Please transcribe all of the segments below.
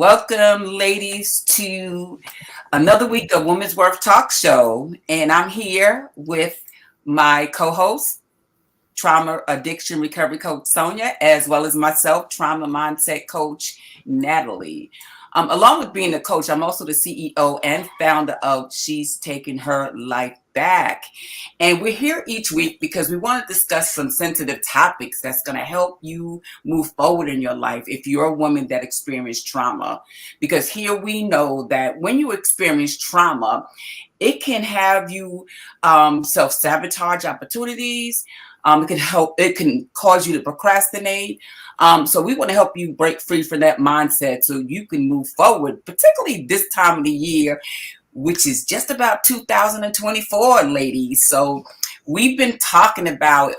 Welcome, ladies, to another week of Women's Worth Talk Show. And I'm here with my co host, Trauma Addiction Recovery Coach Sonia, as well as myself, Trauma Mindset Coach Natalie. Along with being a coach, I'm also the CEO and founder of She's Taking Her Life Back. And we're here each week because we want to discuss some sensitive topics that's going to help you move forward in your life if you're a woman that experienced trauma. Because here we know that when you experience trauma, it can have you self-sabotage opportunities. It can cause you to procrastinate. So we want to help you break free from that mindset so you can move forward, particularly this time of the year, which is just about 2024, ladies. So we've been talking about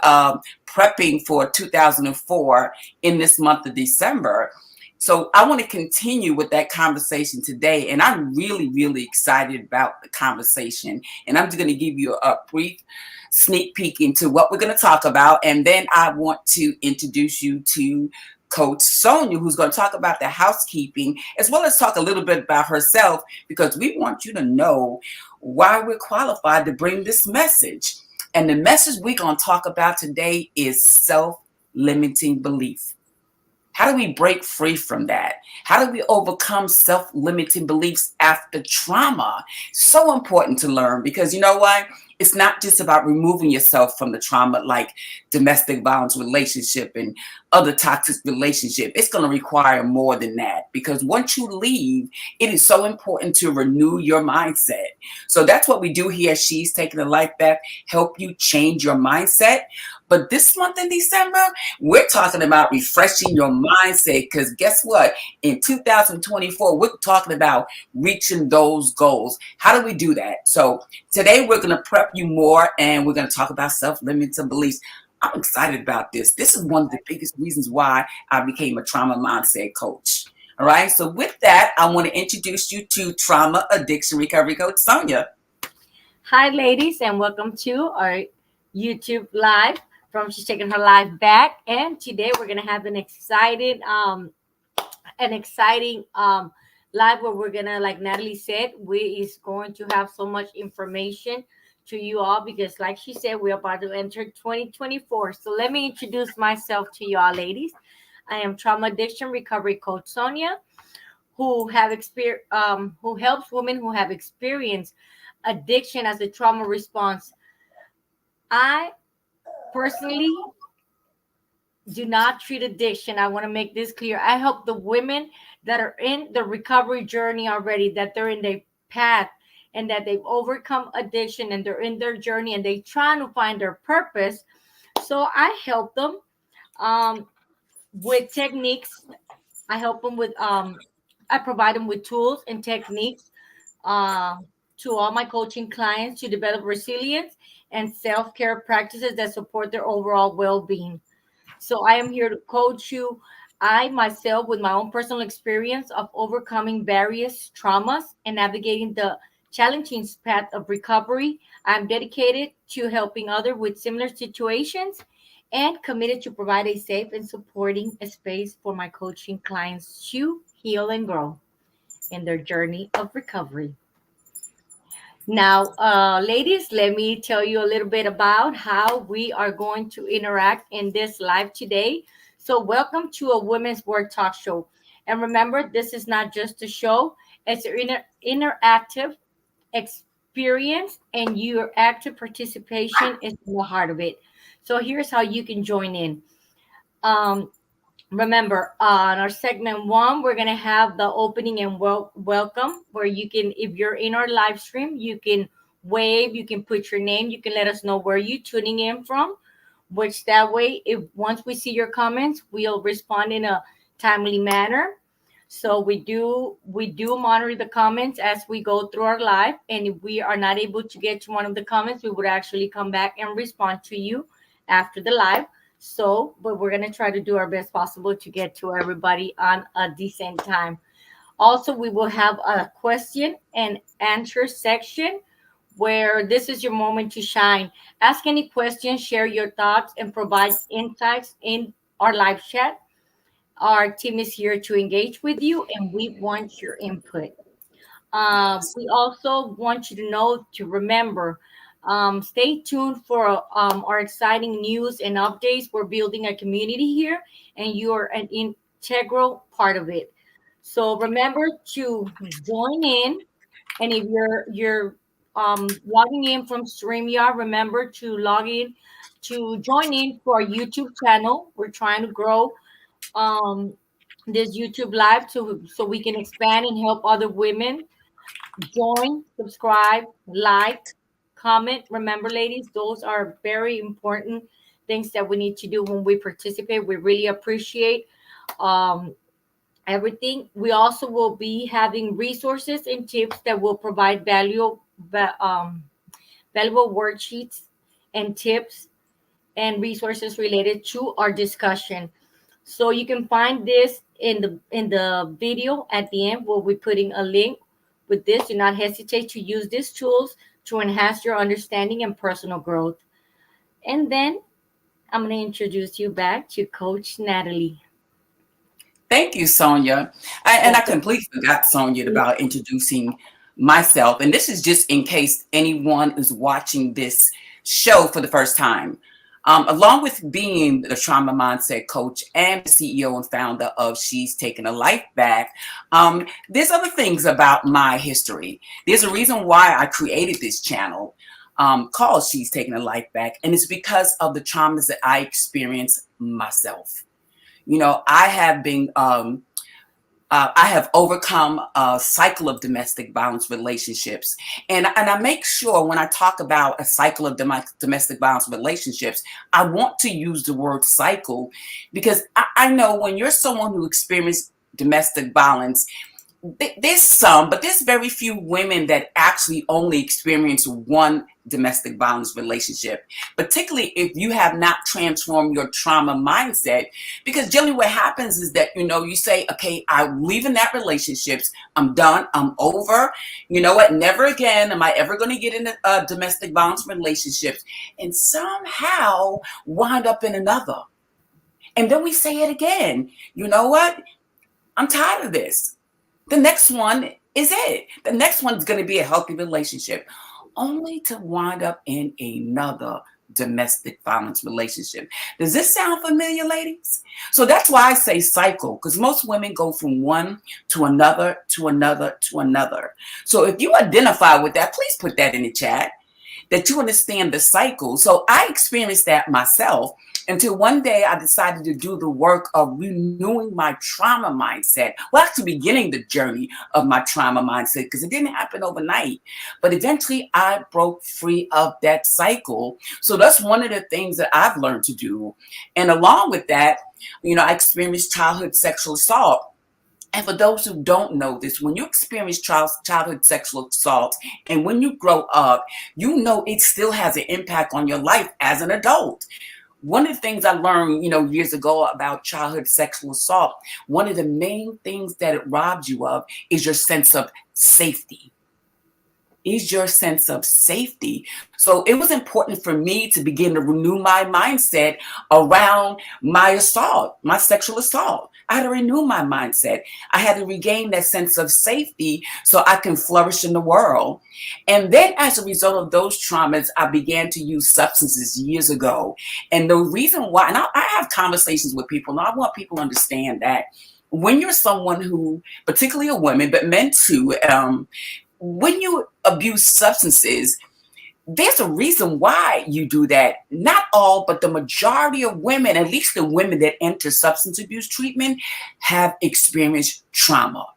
prepping for 2004 in this month of December. So I want to continue with that conversation today. And I'm really, really excited about the conversation. And I'm just going to give you a brief sneak peek into what we're going to talk about. And then I want to introduce you to Coach Sonia, who's going to talk about the housekeeping, as well as talk a little bit about herself, because we want you to know why we're qualified to bring this message. And the message we're going to talk about today is self-limiting belief. How do we break free from that? How do we overcome self-limiting beliefs after trauma? So important to learn, because you know what? It's not just about removing yourself from the trauma, like domestic violence relationship and other toxic relationship. It's going to require more than that, because once you leave, it is so important to renew your mindset. So that's what we do here. She's Taking the Life Back, help you change your mindset. But this month in December, we're talking about refreshing your mindset, because guess what? In 2024, we're talking about reaching those goals. How do we do that? So today we're going to prep you more, and we're going to talk about self-limiting beliefs. I'm excited about this. This is one of the biggest reasons why I became a trauma mindset coach. All right. So with that, I want to introduce you to Trauma Addiction Recovery Coach Sonia. Hi, ladies, and welcome to our YouTube live from She's Taking Her Life Back. And today we're gonna have an exciting live where we're gonna, like Natalie said, we is going to have so much information to you all, because like she said, we're about to enter 2024. So let me introduce myself to you all, ladies. I am Trauma Addiction Recovery Coach Sonia, who helps women who have experienced addiction as a trauma response. I personally do not treat addiction. I want to make this clear. I help the women that are in the recovery journey already, that they're in their path and that they've overcome addiction and they're in their journey and they're trying to find their purpose. So I help them with techniques. I help them with, I provide them with tools and techniques to all my coaching clients to develop resilience and self-care practices that support their overall well-being. So I am here to coach you. I myself, with my own personal experience of overcoming various traumas and navigating the challenging path of recovery, I'm dedicated to helping others with similar situations and committed to provide a safe and supporting a space for my coaching clients to heal and grow in their journey of recovery. Now, ladies, let me tell you a little bit about how we are going to interact in this live today. So, welcome to a Women's Word Talk Show. And remember, this is not just a show, it's an interactive experience, and your active participation is in the heart of it. So, here's how you can join in. Um, Remember, on our segment one, we're going to have the opening and welcome, where you can, if you're in our live stream, you can wave, you can put your name, you can let us know where you're tuning in from, which that way, if once we see your comments, we'll respond in a timely manner. So we do monitor the comments as we go through our live. And if we are not able to get to one of the comments, we would actually come back and respond to you after the live. So, but we're going to try to do our best possible to get to everybody on a decent time. Also, we will have a question and answer section where this is your moment to shine. Ask any questions, share your thoughts, and provide insights in our live chat. Our team is here to engage with you, and we want your input. We also want you to know to remember, stay tuned for our exciting news and updates. We're building a community here, and you are an integral part of it. So remember to join in, and if you're logging in from StreamYard, remember to log in to join in for our YouTube channel. We're trying to grow um, this YouTube live so we can expand and help other women. Join, subscribe, like, comment. Remember, ladies, those are very important things that we need to do when we participate. We really appreciate um, everything. We also will be having resources and tips that will provide valuable worksheets and tips and resources related to our discussion. So you can find this in the video at the end. We'll be putting a link with this. Do not hesitate to use these tools to enhance your understanding and personal growth. And then I'm going to introduce you back to Coach Natalie. Thank you, Sonia. And I completely forgot, Sonia, about introducing myself. And this is just in case anyone is watching this show for the first time. Along with being the trauma mindset coach and the CEO and founder of She's Taking a Life Back, there's other things about my history. There's a reason why I created this channel called She's Taking a Life Back. And it's because of the traumas that I experienced myself. You know, I have overcome a cycle of domestic violence relationships. And I make sure when I talk about a cycle of domestic violence relationships, I want to use the word cycle because I know when you're someone who experienced domestic violence, there's some, but there's very few women that actually only experience one domestic violence relationship, particularly if you have not transformed your trauma mindset. Because generally what happens is that, you say, okay, I'm leaving that relationships. I'm done. I'm over. You know what? Never again am I ever going to get into domestic violence relationships, and somehow wind up in another. And then we say it again. You know what? I'm tired of this. The next one is it. The next one's going to be a healthy relationship, only to wind up in another domestic violence relationship. Does this sound familiar, ladies? So that's why I say cycle, because most women go from one to another, to another, to another. So if you identify with that, please put that in the chat, that you understand the cycle. So I experienced that myself until one day I decided to do the work of renewing my trauma mindset. Well, actually beginning the journey of my trauma mindset, because it didn't happen overnight. But eventually I broke free of that cycle. So that's one of the things that I've learned to do. And along with that, I experienced childhood sexual assault. And for those who don't know this, when you experience childhood sexual assault and when you grow up, it still has an impact on your life as an adult. One of the things I learned, years ago about childhood sexual assault, one of the main things that it robs you of is your sense of safety. Is your sense of safety. So it was important for me to begin to renew my mindset around my assault, my sexual assault. I had to renew my mindset. I had to regain that sense of safety so I can flourish in the world. And then as a result of those traumas, I began to use substances years ago. And the reason why, and I have conversations with people, and I want people to understand that when you're someone who, particularly a woman, but men too, when you abuse substances, there's a reason why you do that. Not all, but the majority of women, at least the women that enter substance abuse treatment, have experienced trauma,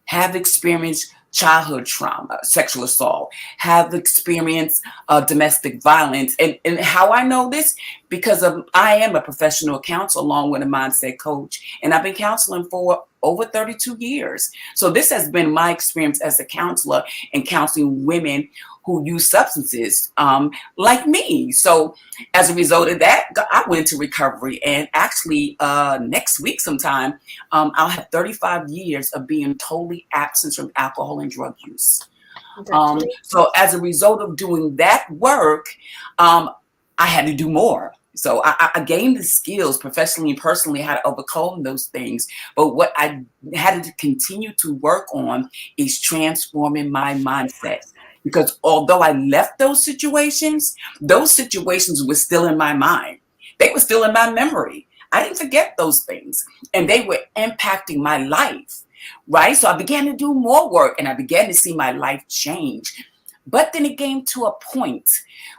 have experienced childhood trauma, sexual assault, have experienced domestic violence. And how I know this, because I am a professional counselor along with a mindset coach, and I've been counseling for over 32 years. So this has been my experience as a counselor and counseling women who use substances like me. So as a result of that, I went to recovery. And actually next week sometime, I'll have 35 years of being totally absent from alcohol and drug use. So as a result of doing that work, I had to do more. So I gained the skills professionally and personally how to overcome those things. But what I had to continue to work on is transforming my mindset. Because although I left those situations were still in my mind. They were still in my memory. I didn't forget those things. And they were impacting my life. Right? So I began to do more work and I began to see my life change. But then it came to a point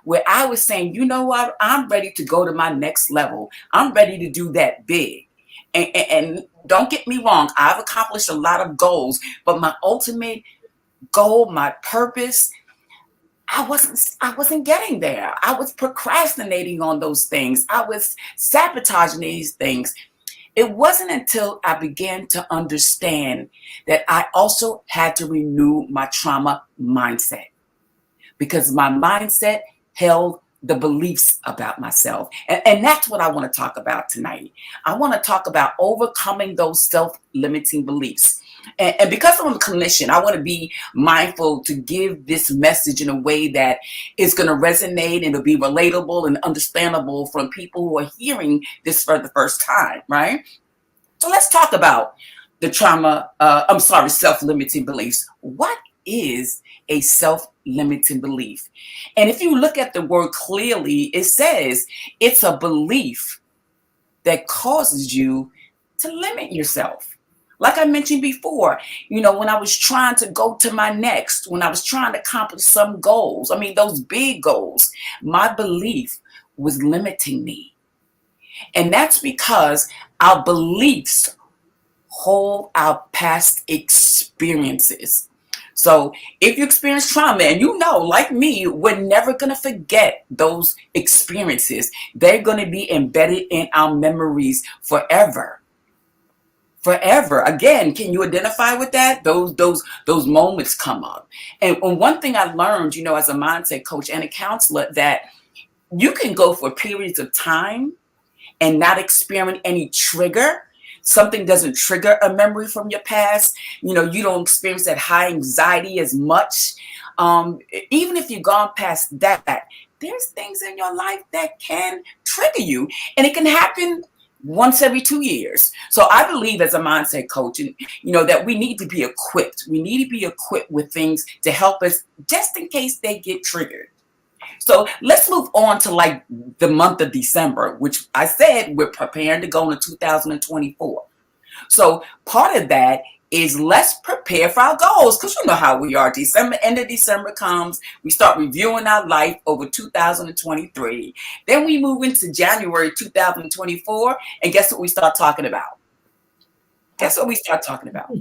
where I was saying, you know what? I'm ready to go to my next level. I'm ready to do that big. And don't get me wrong, I've accomplished a lot of goals, but my ultimate goal, my purpose, I wasn't getting there. I was procrastinating on those things. I was sabotaging these things. It wasn't until I began to understand that I also had to renew my trauma mindset, because my mindset held the beliefs about myself. And that's what I want to talk about tonight. I want to talk about overcoming those self limiting beliefs. And because I'm a clinician, I want to be mindful to give this message in a way that is going to resonate and it'll be relatable and understandable from people who are hearing this for the first time, right? So let's talk about self-limiting beliefs. What is a self-limiting belief? And if you look at the word clearly, it says it's a belief that causes you to limit yourself. Like I mentioned before, when I was trying to go to my next, when I was trying to accomplish some goals, I mean, those big goals, my belief was limiting me. And that's because our beliefs hold our past experiences. So if you experience trauma, and like me, we're never going to forget those experiences. They're going to be embedded in our memories forever. Forever. Again, can you identify with that? Those moments come up. And one thing I learned, as a mindset coach and a counselor, that you can go for periods of time and not experience any trigger. Something doesn't trigger a memory from your past. You don't experience that high anxiety as much. Even if you've gone past that, there's things in your life that can trigger you, and it can happen once every 2 years. So I believe, as a mindset coach, that we need to be equipped. We need to be equipped with things to help us just in case they get triggered. So let's move on to like the month of December, which I said we're preparing to go into 2024. So part of that is let's prepare for our goals, because you know how we are. December, end of December comes, we start reviewing our life over 2023. Then we move into January 2024, and guess what we start talking about? Guess what we start talking about?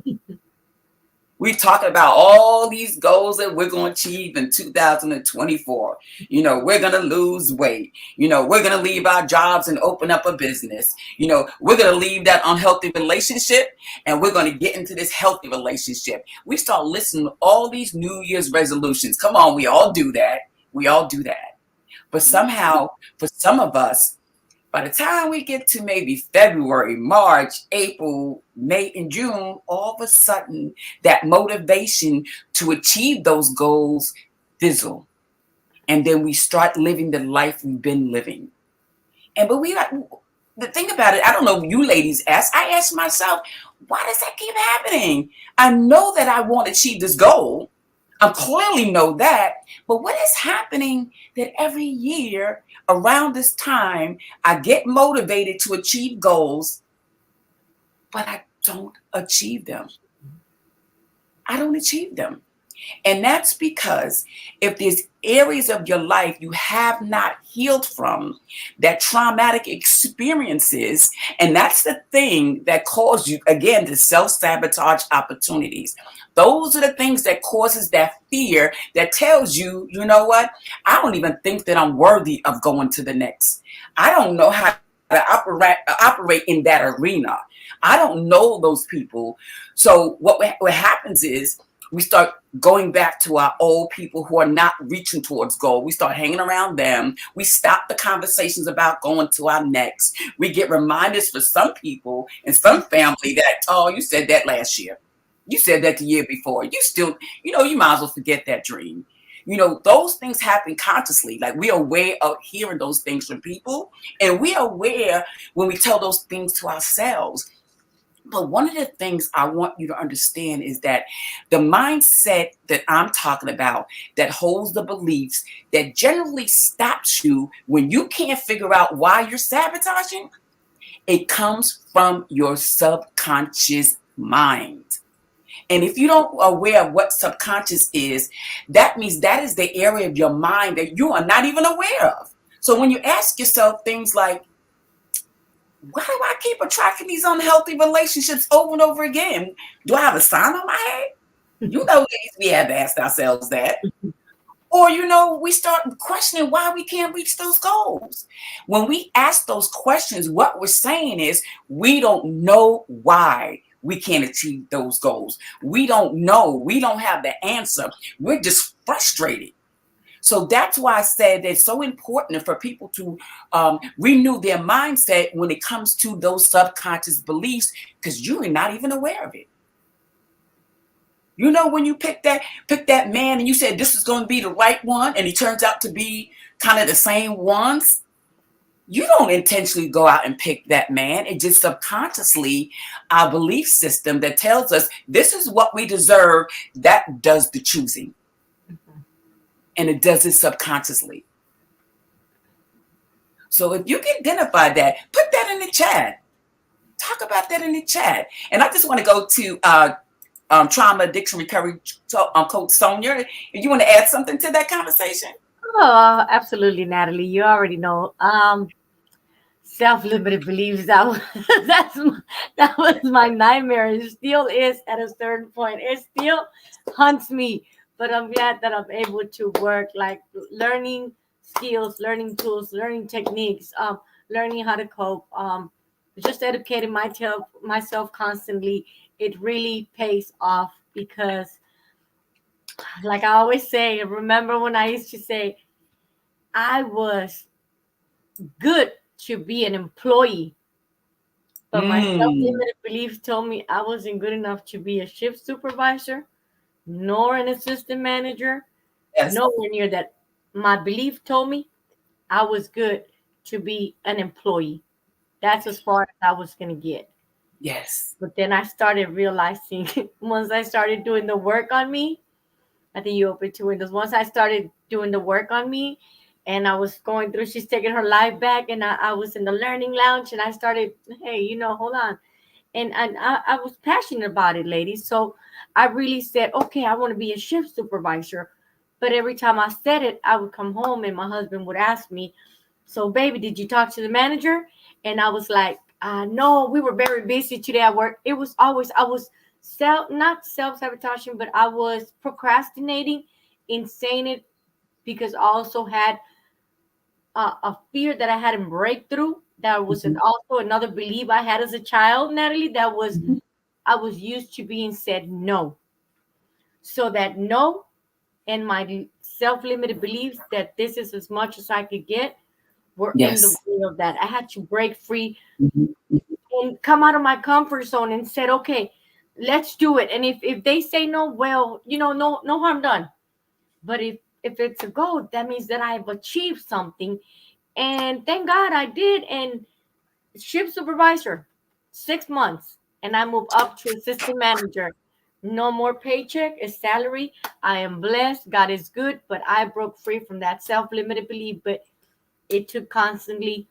We're talking about all these goals that we're going to achieve in 2024. We're going to lose weight. We're going to leave our jobs and open up a business. We're going to leave that unhealthy relationship and we're going to get into this healthy relationship. We start listening to all these New Year's resolutions. Come on, we all do that. We all do that. But somehow, for some of us, by the time we get to maybe February, March, April, May, and June, all of a sudden that motivation to achieve those goals fizzle. And then we start living the life we've been living. The thing about it, I don't know if you ladies ask, I ask myself, why does that keep happening? I know that I want to achieve this goal. I clearly know that. But what is happening that every year around this time, I get motivated to achieve goals, but I don't achieve them. I don't achieve them. And that's because if there's areas of your life you have not healed from, that traumatic experiences, and that's the thing that caused you, again, to self-sabotage opportunities. Those are the things that causes that fear that tells you, you know what? I don't even think that I'm worthy of going to the next. I don't know how to operate in that arena. I don't know those people. So what happens is, we start going back to our old people who are not reaching towards goal. We start hanging around them. We stop the conversations about going to our next. We get reminders for some people and some family that, oh, you said that last year. You said that the year before. You still, you might as well forget that dream. those things happen consciously. Like, we're aware of hearing those things from people, and we're aware when we tell those things to ourselves. But one of the things I want you to understand is that the mindset that I'm talking about, that holds the beliefs, that generally stops you when you can't figure out why you're sabotaging, it comes from your subconscious mind. And if you don't aware of what subconscious is, that means that is the area of your mind that you are not even aware of. So when you ask yourself things like, why do I keep attracting these unhealthy relationships over and over again? Do I have a sign on my head? Ladies, we have to ask ourselves that. Or, we start questioning why we can't reach those goals. When we ask those questions, what we're saying is we don't know why we can't achieve those goals. We don't know. We don't have the answer. We're just frustrated. So that's why I said it's so important for people to renew their mindset when it comes to those subconscious beliefs, because you are not even aware of it. When you pick that man and you said this is going to be the right one, and he turns out to be kind of the same ones, you don't intentionally go out and pick that man. It just subconsciously, our belief system that tells us this is what we deserve, that does the choosing. And it does it subconsciously. So if you can identify that, put that in the chat. Talk about that in the chat. And I just want to go to trauma addiction recovery coach Sonia. If you want to add something to that conversation. Oh, absolutely, Natalie. You already know. Self-limited beliefs. That was my nightmare. It still is at a certain point. It still haunts me. But I'm glad that I'm able to work, like learning skills, learning tools, learning techniques, learning how to cope, just educating myself constantly. It really pays off because, like I always say, remember when I used to say I was good to be an employee, but my Mm, self-limited beliefs told me I wasn't good enough to be a shift supervisor, nor an assistant manager, yes, nowhere near that. My belief told me I was good to be an employee. That's as far as I was going to get. yes, But then I started realizing once I started doing the work on me, I think you open two windows. Once I started doing the work on me and I was going through, she's taking her life back, and I was in the learning lounge and I started, hey, hold on. And I was passionate about it, ladies. So I really said, okay, I want to be a shift supervisor. But every time I said it, I would come home and my husband would ask me, so baby, did you talk to the manager? And I was like, no, we were very busy today at work. It was always, I was not self-sabotaging, but I was procrastinating in saying it because I also had a fear that I hadn't break through. That was mhm, also another belief I had as a child, Natalie, that was mhm, I was used to being said no. So that no and my self-limited beliefs that this is as much as I could get were in the yes, way of that. I had to break free mhm, and come out of my comfort zone and said, okay, let's do it. And if they say no, well, no harm done. But if it's a goal, that means that I've achieved something. And thank God I did. And shift supervisor, 6 months, and I move up to assistant manager. No more paycheck, a salary. I am blessed. God is good, but I broke free from that self-limited belief. But it took constantly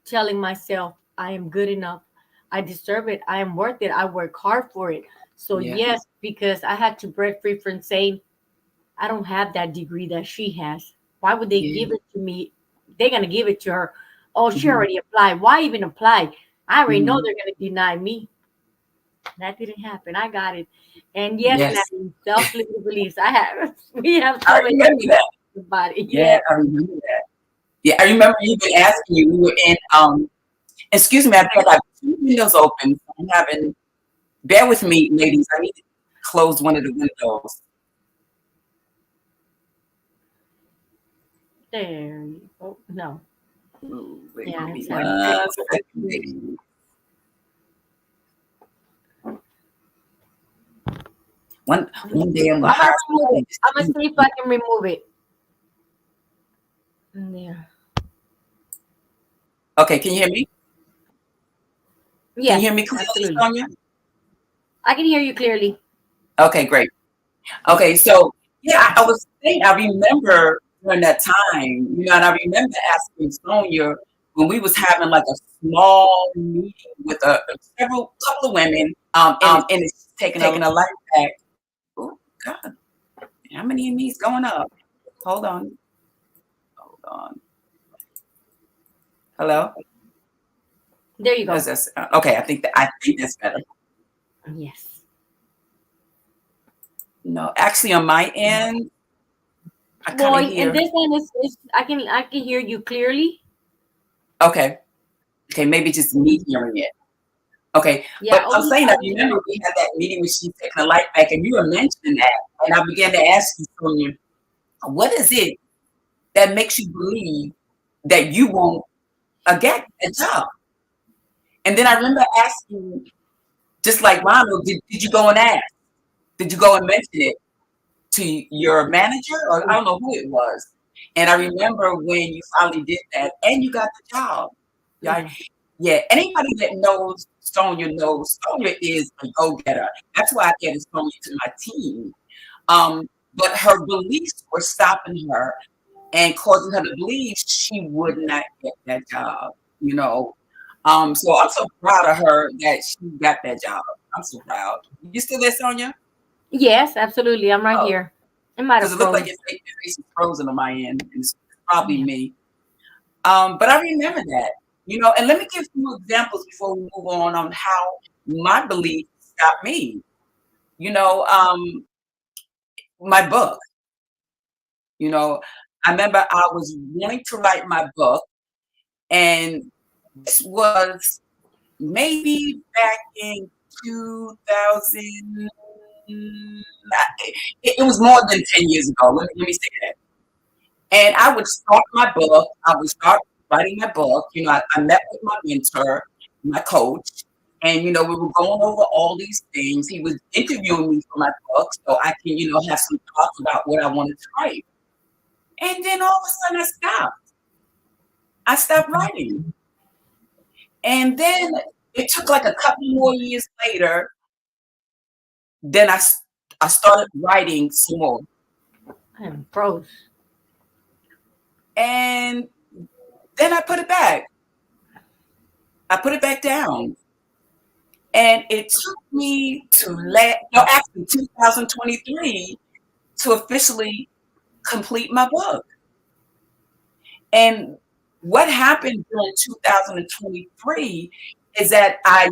telling myself, I am good enough. I deserve it. I am worth it. I work hard for it. So yeah, yes, because I had to break free from saying, I don't have that degree that she has. Why would they yeah, give it to me? They're gonna give it to her. Oh, she mhm, already applied. Why even apply? I already know mhm, they're gonna deny me. That didn't happen. I got it. And yes, yes. now self-limited beliefs. I have we have I so many remember that. about it. Yeah, Yeah. I remember that. Yeah, I remember even asking you. We were in. Excuse me, I think I got two windows open. I'm having. Bear with me, ladies. I need to close one of the windows. There you go. No. Ooh, wait, Yeah, give me it's one having second, technical. ladies. One day I'm gonna I'm gonna hire remove it. somebody just I'm gonna to see if I can remove it. Yeah. Okay, can you hear me? Can you Yes, hear me clearly, absolutely. Sonia? I can hear you clearly. Okay, great. Okay, so yeah, I was saying I remember during that time, and I remember asking Sonia when we was having like a small meeting with several couple of women, and it's taking a life back. Oh God, how many of these going up? Hold on, hold on. Hello? There you Is go. this okay? I think that's better. Yes. No, actually on my end, I kind Well, of and hear. this one is I can hear you clearly. Okay, okay, maybe just me hearing it. Okay, Yeah, but I'm over saying I here. remember we had that meeting when she's taking the light back, and you were mentioning that, and I began to ask you, Sonia, what is it that makes you believe that you won't get a job? And then I remember asking, just like Ronald, did you go and ask? Did you go and mention it to your manager, or I don't know who it was? And I remember when you finally did that, and you got the job. Yeah, Yeah. yeah. Anybody that knows Sonia is a go-getter. That's why I added Sonia to my team. Um, but her beliefs were stopping her and causing her to believe she would not get that job. You know, so I'm so proud of her that she got that job. I'm so proud. You still there, Sonia? Yes, absolutely. I'm right Oh, here. It might because have it looks like froze. your face is frozen on my end, and it's probably Yeah. me. But I remember that, and let me give you examples before we move on how my beliefs got me. You know, um, my book, you know, I remember I was wanting to write my book, and this was maybe back in 2000. It was more than 10 years ago. Let me say that. And I would start my book. I would start writing my book. I met with my mentor, my coach, and we were going over all these things. He was interviewing me for my book, so I can, have some thoughts about what I wanted to write. And then all of a sudden, I stopped. I stopped writing, and then it took like a couple more years later. Then I started writing some more, And froze. and then I put it back. I put it back down. And it took me no, actually 2023 to officially complete my book. And what happened during 2023 is that I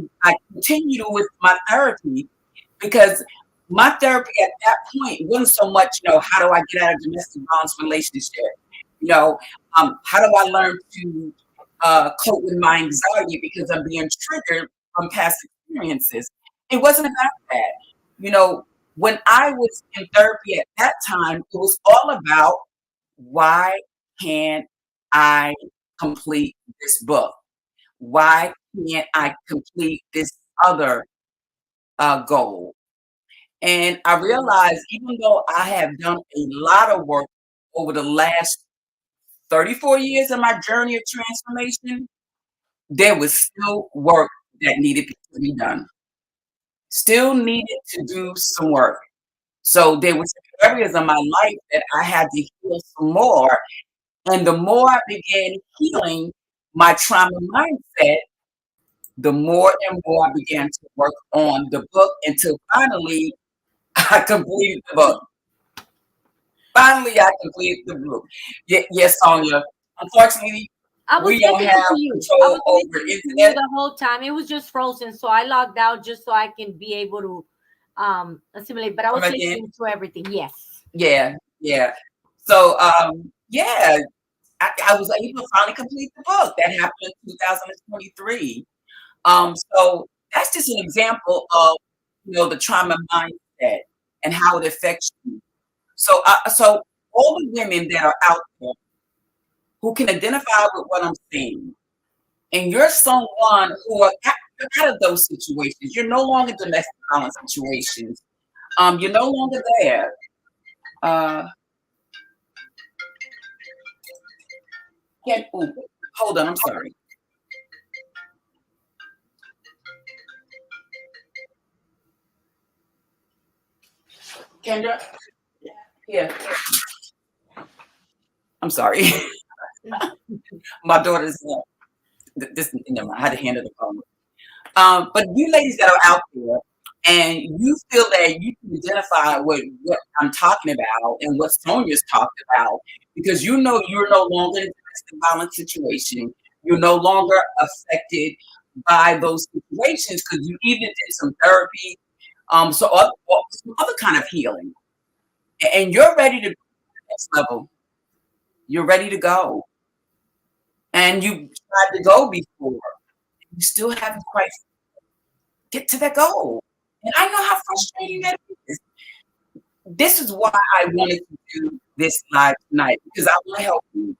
continued with my therapy because my therapy at that point wasn't so much, how do I get out of domestic violence relationship? You know, how do I learn to cope with my anxiety because I'm being triggered from past experiences? It wasn't about that. You know, when I was in therapy at that time, it was all about why can't I complete this book? Why can't I complete this other goal? And I realized even though I have done a lot of work over the last 34 years of my journey of transformation, there was still work that needed to be done. Still needed to do some work. So there was areas of my life that I had to heal some more. And the more I began healing my trauma mindset, the more and more I began to work on the book until finally I completed the book. Finally, I completed the book. Yes, Sonia. Unfortunately, I was we don't listening have to you. I control was over listening to you internet. the whole time. It was just frozen, so I logged out just so I can be able to assimilate. But I Come was again. listening to everything. Yes. Yeah, yeah. So, yeah, I was able to finally complete the book. That happened in 2023. So that's just an example of the trauma mindset and how it affects you. So all the women that are out there who can identify with what I'm saying, and you're someone who are out of those situations. You're no longer domestic violence situations. You're no longer there. Uh, ooh, hold on, I'm sorry. Kendra, here. I'm sorry. My daughter's this. Never mind, I had to handle the phone. But you ladies that are out there and you feel that you can identify with what I'm talking about and what Sonia's talked about, because you know you're no longer in a domestic violence situation. You're no longer affected by those situations because you even did some therapy, some other kind of healing, and you're ready to go to the next level. You're ready to go, and you tried to go before. You still haven't quite get to that goal. And I know how frustrating that is. This is why I wanted to do this live tonight because I want to help you.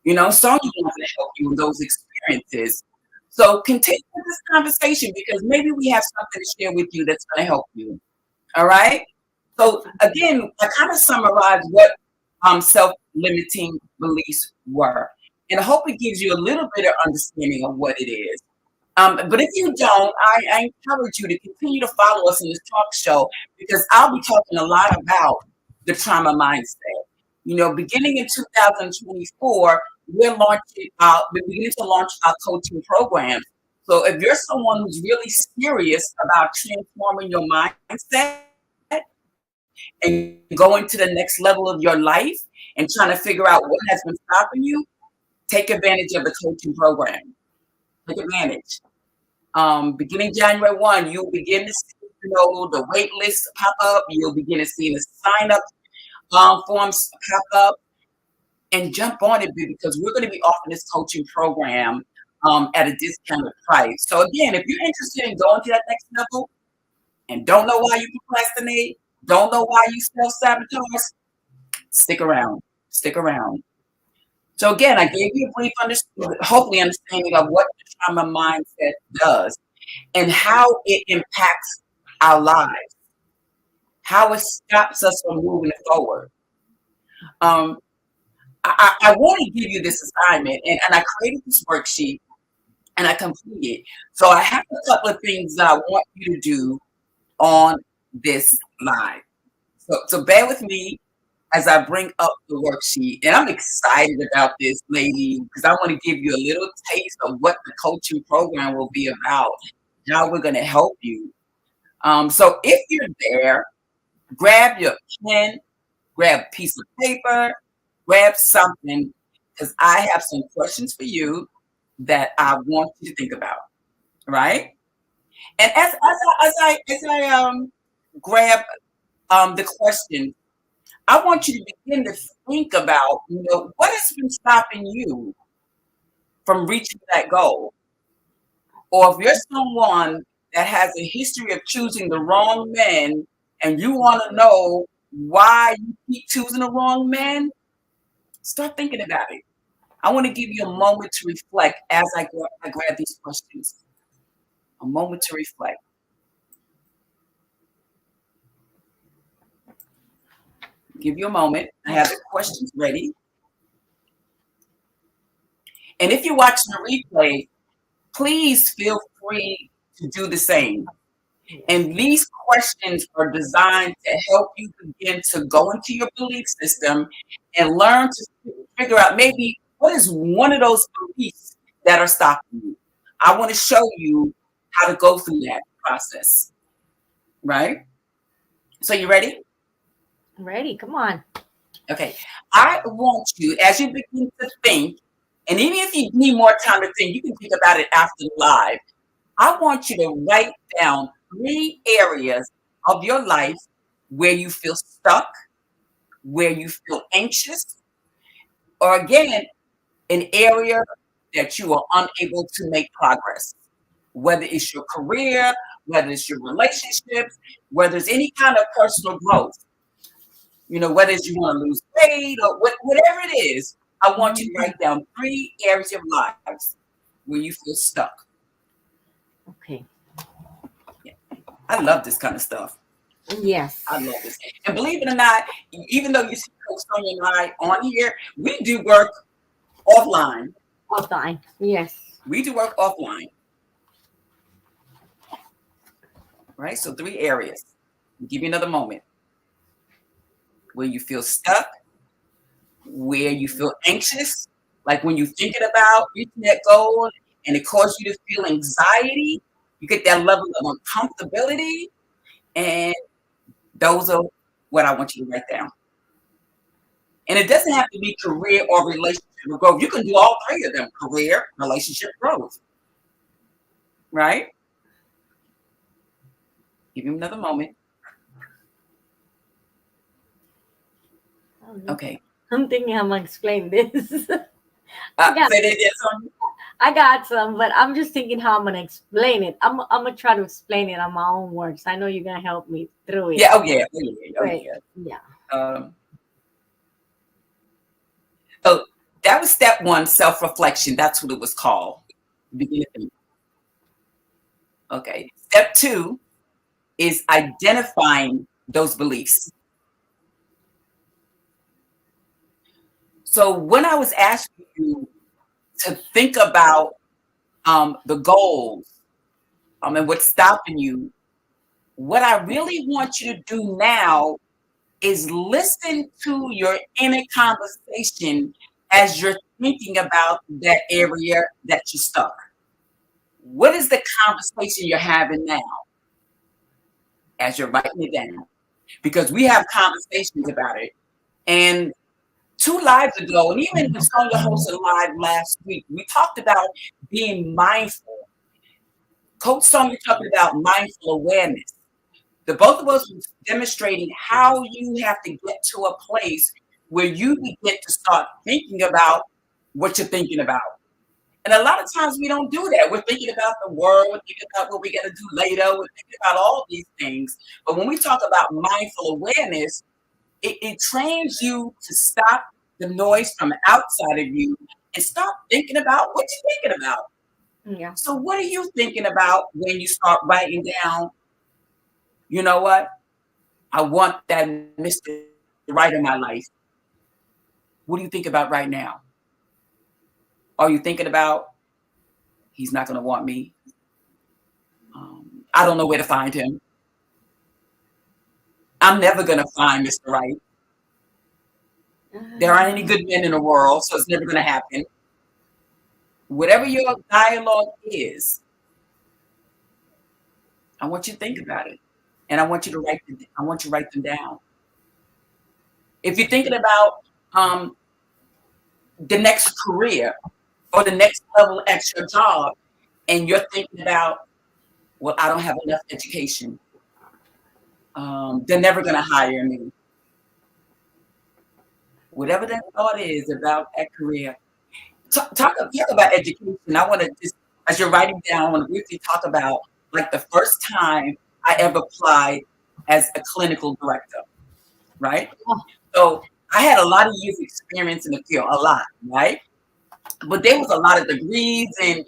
You know, Sonya wants to help you in those experiences. So continue this conversation because maybe we have something to share with you that's going to help you. All right. So again, I kind of summarized what self-limiting beliefs were, and I hope it gives you a little bit of understanding of what it is. But if you don't, I encourage you to continue to follow us in this talk show because I'll be talking a lot about the trauma mindset. You know, beginning in 2024, we're beginning to launch our coaching programs. So if you're someone who's really serious about transforming your mindset and going to the next level of your life and trying to figure out what has been stopping you, take advantage of the coaching program. Take advantage. Beginning January 1, you'll begin to see, the wait list pop up. You'll begin to see the sign up forms pop up and jump on it because we're going to be offering this coaching program at a discounted price. So again, if you're interested in going to that next level and don't know why you procrastinate, don't know why you self-sabotage, stick around. Stick around. So again, I gave you a brief hopefully understanding of what the trauma mindset does and how it impacts our lives, how it stops us from moving forward. Um, I want to give you this assignment, and I created this worksheet and I completed. So I have a couple of things that I want you to do on this live. So bear with me as I bring up the worksheet. And I'm excited about this, lady, because I want to give you a little taste of what the coaching program will be about, how we're going to help you. So if you're there, grab your pen, grab a piece of paper, grab something, because I have some questions for you that I want you to think about, right? And as I grab the question, I want you to begin to think about, what has been stopping you from reaching that goal? Or if you're someone that has a history of choosing the wrong men and you want to know why you keep choosing the wrong men, start thinking about it. I want to give you a moment to reflect as I grab these questions. A moment to reflect. Give you a moment. I have the questions ready. And if you're watching the replay, please feel free to do the same. And these questions are designed to help you begin to go into your belief system and learn to figure out maybe what is one of those beliefs that are stopping you. I want to show you how to go through that process, right? So you ready? I'm ready. Come on. Okay. I want you, as you begin to think, and even if you need more time to think, you can think about it after the live. I want you to write down 3 areas of your life where you feel stuck, where you feel anxious, or again, an area that you are unable to make progress, whether it's your career, whether it's your relationships, whether it's any kind of personal growth, whether it's you want to lose weight or whatever it is. I want you to write down 3 areas of lives where you feel stuck. Okay. Yeah. I love this kind of stuff. I Yes. love this. And believe it or not, even though you see Coach Sonia and I on here, we do work offline. All time. Yes. We do work offline, right? So 3 areas. I'll give you another moment where you feel stuck, where you feel anxious, like when you're thinking about reaching that goal and it causes you to feel anxiety, you get that level of uncomfortability, and those are what I want you to write down. And it doesn't have to be career or relationship growth. You can do all 3 of them: career, relationship, growth, right? Give him another moment. Okay. I'm thinking how I'm gonna explain this. I got Say that again, Sonia. I got some, but I'm just thinking how I'm gonna explain it. I'm gonna try to explain it on my own words. I know you're gonna help me through it. Yeah, oh yeah, oh yeah, oh Right. yeah. Yeah. Um, so that was step 1, self-reflection. That's what it was called. Begin to think. Okay. Step 2 is identifying those beliefs. So when I was asking you to think about the goals and what's stopping you, what I really want you to do now is listen to your inner conversation as you're thinking about that area that you're stuck. What is the conversation you're having now as you're writing it down? Because we have conversations about it. And 2 lives ago, and even when Sonia hosted live last week, we talked about being mindful. Coach Sonia talked about mindful awareness. The both of us was demonstrating how you have to get to a place where you begin to start thinking about what you're thinking about. And a lot of times we don't do that. We're thinking about the world, we're thinking about what we got to do later, we're thinking about all these things. But when we talk about mindful awareness, it trains you to stop the noise from outside of you and start thinking about what you're thinking about. Yeah. So, what are you thinking about when you start writing down, you know what? I want that Mr. Right in my life. What do you think about right now? Are you thinking about he's not going to want me? I don't know where to find him. I'm never going to find Mr. Right. There aren't any good men in the world, so it's never going to happen. Whatever your dialogue is, I want you to think about it, and I want you to write. I want you to write them down. If you're thinking about um, the next career or the next level at your job, and you're thinking about, well, I don't have enough education. They're never going to hire me. Whatever that thought is about that career, talk about education. I want to just, as you're writing down, I want to briefly talk about like the first time I ever applied as a clinical director, right? So I had a lot of years experience in the field, a lot, right? But there was a lot of degrees and,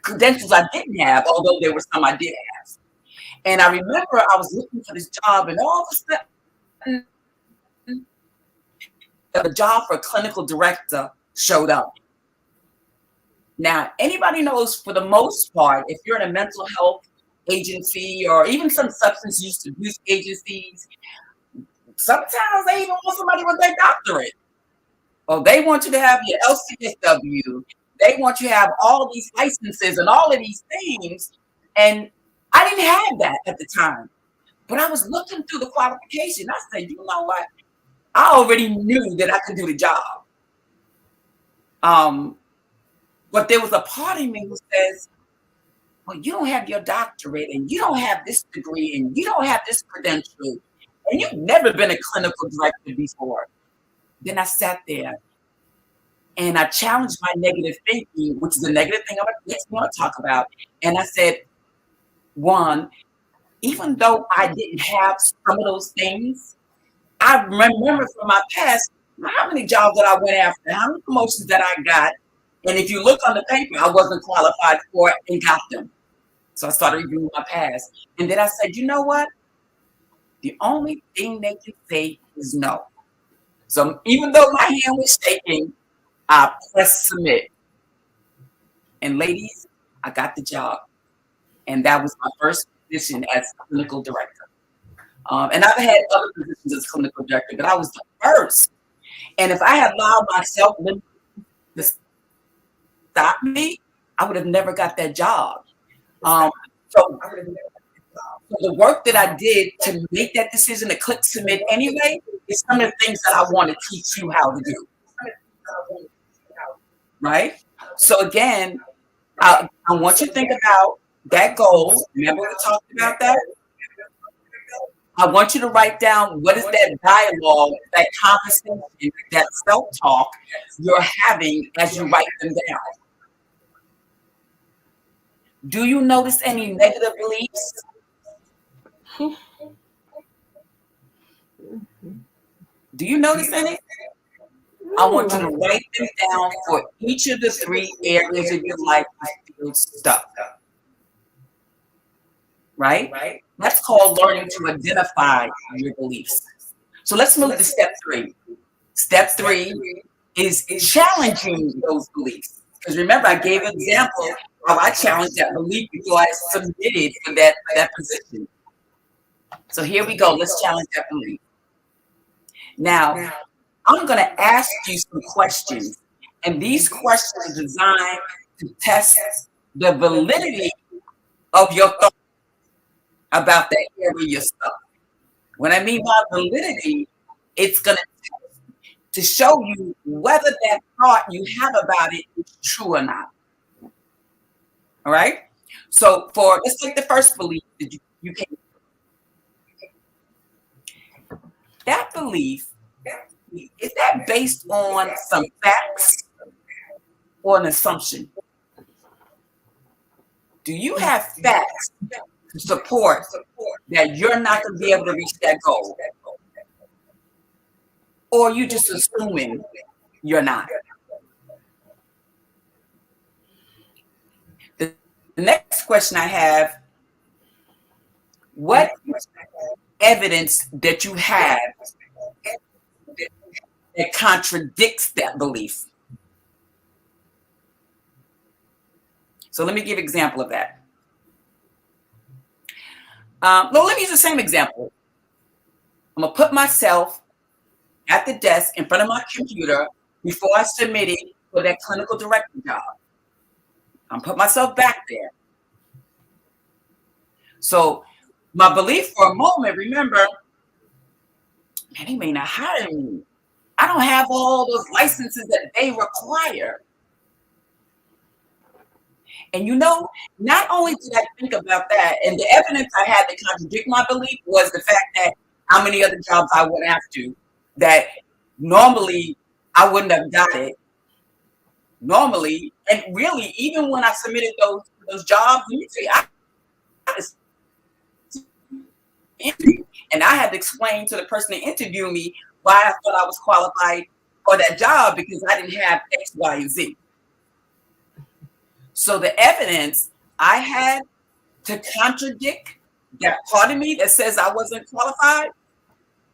credentials I didn't have, although there were some I did have. And I remember I was looking for this job, and all of a sudden, the job for a clinical director showed up. Now, anybody knows for the most part, if you're in a mental health agency or even some substance use abuse agencies, sometimes they even want somebody with their doctorate. Or they want you to have your LCSW. They want you to have all these licenses and all of these things. And I didn't have that at the time. But I was looking through the qualification. I said, you know what? I already knew that I could do the job. Um, but there was a part of me who says, well, you don't have your doctorate and you don't have this degree and you don't have this credential and you've never been a clinical director before. Then I sat there and I challenged my negative thinking, which is a negative thing I'm next want to talk about. And I said, one, even though I didn't have some of those things, I remember from my past how many jobs that I went after, how many promotions that I got. And if you look on the paper, I wasn't qualified for it and got them. So I started reviewing my past. And then I said, you know what? The only thing they can say is no. So even though my hand was shaking, I pressed submit. And ladies, I got the job. And that was my first position as clinical director. And I've had other positions as clinical director, but I was the first. And if I had allowed myself to stop me, I would have never got that job. Um, so the work that I did to make that decision to click submit anyway is some of the things that I want to teach you how to do, right? So again, I want you to think about that goal. Remember we talked about that? I want you to write down what is that dialogue, that conversation, that self-talk you're having as you write them down. Do you notice any negative beliefs? Do you notice any? I want you to write them down for each of the three areas of your life you feel stuck, right? That's called learning to identify your beliefs. So let's move to step three. Step three is challenging those beliefs. Because remember, I gave an example how I challenged that belief before I submitted for that position. So here we go. Let's challenge that belief. Now, I'm going to ask you some questions, and these questions are designed to test the validity of your thought about that area you're stuck. When I mean by validity, it's going to show you whether that thought you have about it is true or not. All right. So let's take the first belief that you can. That belief, is that based on some facts or an assumption? Do you have facts to support that you're not going to be able to reach that goal? Or are you just assuming you're not? The next question I have, what evidence that you have that contradicts that belief? So let me give an example of that. No, let me use the same example. I'm going to put myself at the desk in front of my computer before I submitted for that clinical director job. I'm put myself back there. So my belief for a moment, remember, man, they may not hire me. I don't have all those licenses that they require. And not only did I think about that, and the evidence I had to contradict my belief was the fact that how many other jobs I went after that normally I wouldn't have got it. Normally, and really, even when I submitted those jobs, let me tell you, I was interviewed, and I had to explain to the person that interviewed me why I thought I was qualified for that job because I didn't have X, Y, and Z. So the evidence I had to contradict that part of me that says I wasn't qualified,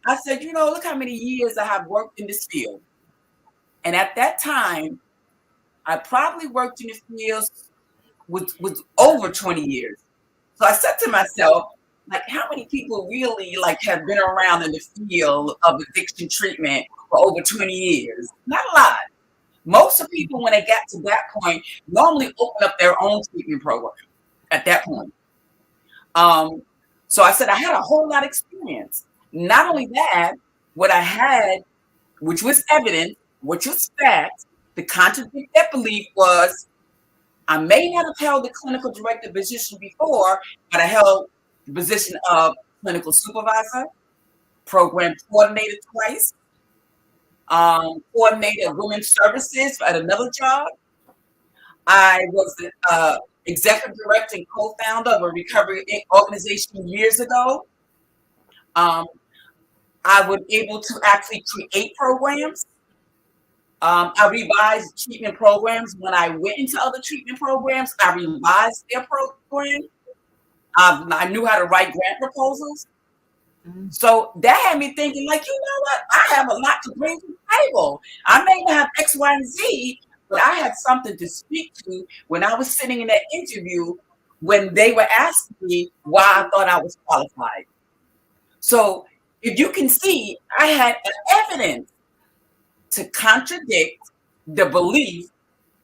I said, look how many years I have worked in this field. And at that time, I probably worked in the field with over 20 years. So I said to myself, like, how many people really have been around in the field of addiction treatment for over 20 years? Not a lot. Most of the people, when they got to that point, normally open up their own treatment program at that point. So I said I had a whole lot of experience. Not only that, what I had, which was evident, which was fact, to contradict that belief was I may not have held the clinical director position before, but I held the position of clinical supervisor, program coordinator twice, coordinator of women's services at another job. I was the executive director and co-founder of a recovery organization years ago. I was able to actually create programs. I revised treatment programs. When I went into other treatment programs, I revised their program. I knew how to write grant proposals. Mm. So that had me thinking, like, you know what? I have a lot to bring to the table. I may not have X, Y, and Z, but I had something to speak to when I was sitting in that interview when they were asking me why I thought I was qualified. So if you can see, I had evidence to contradict the belief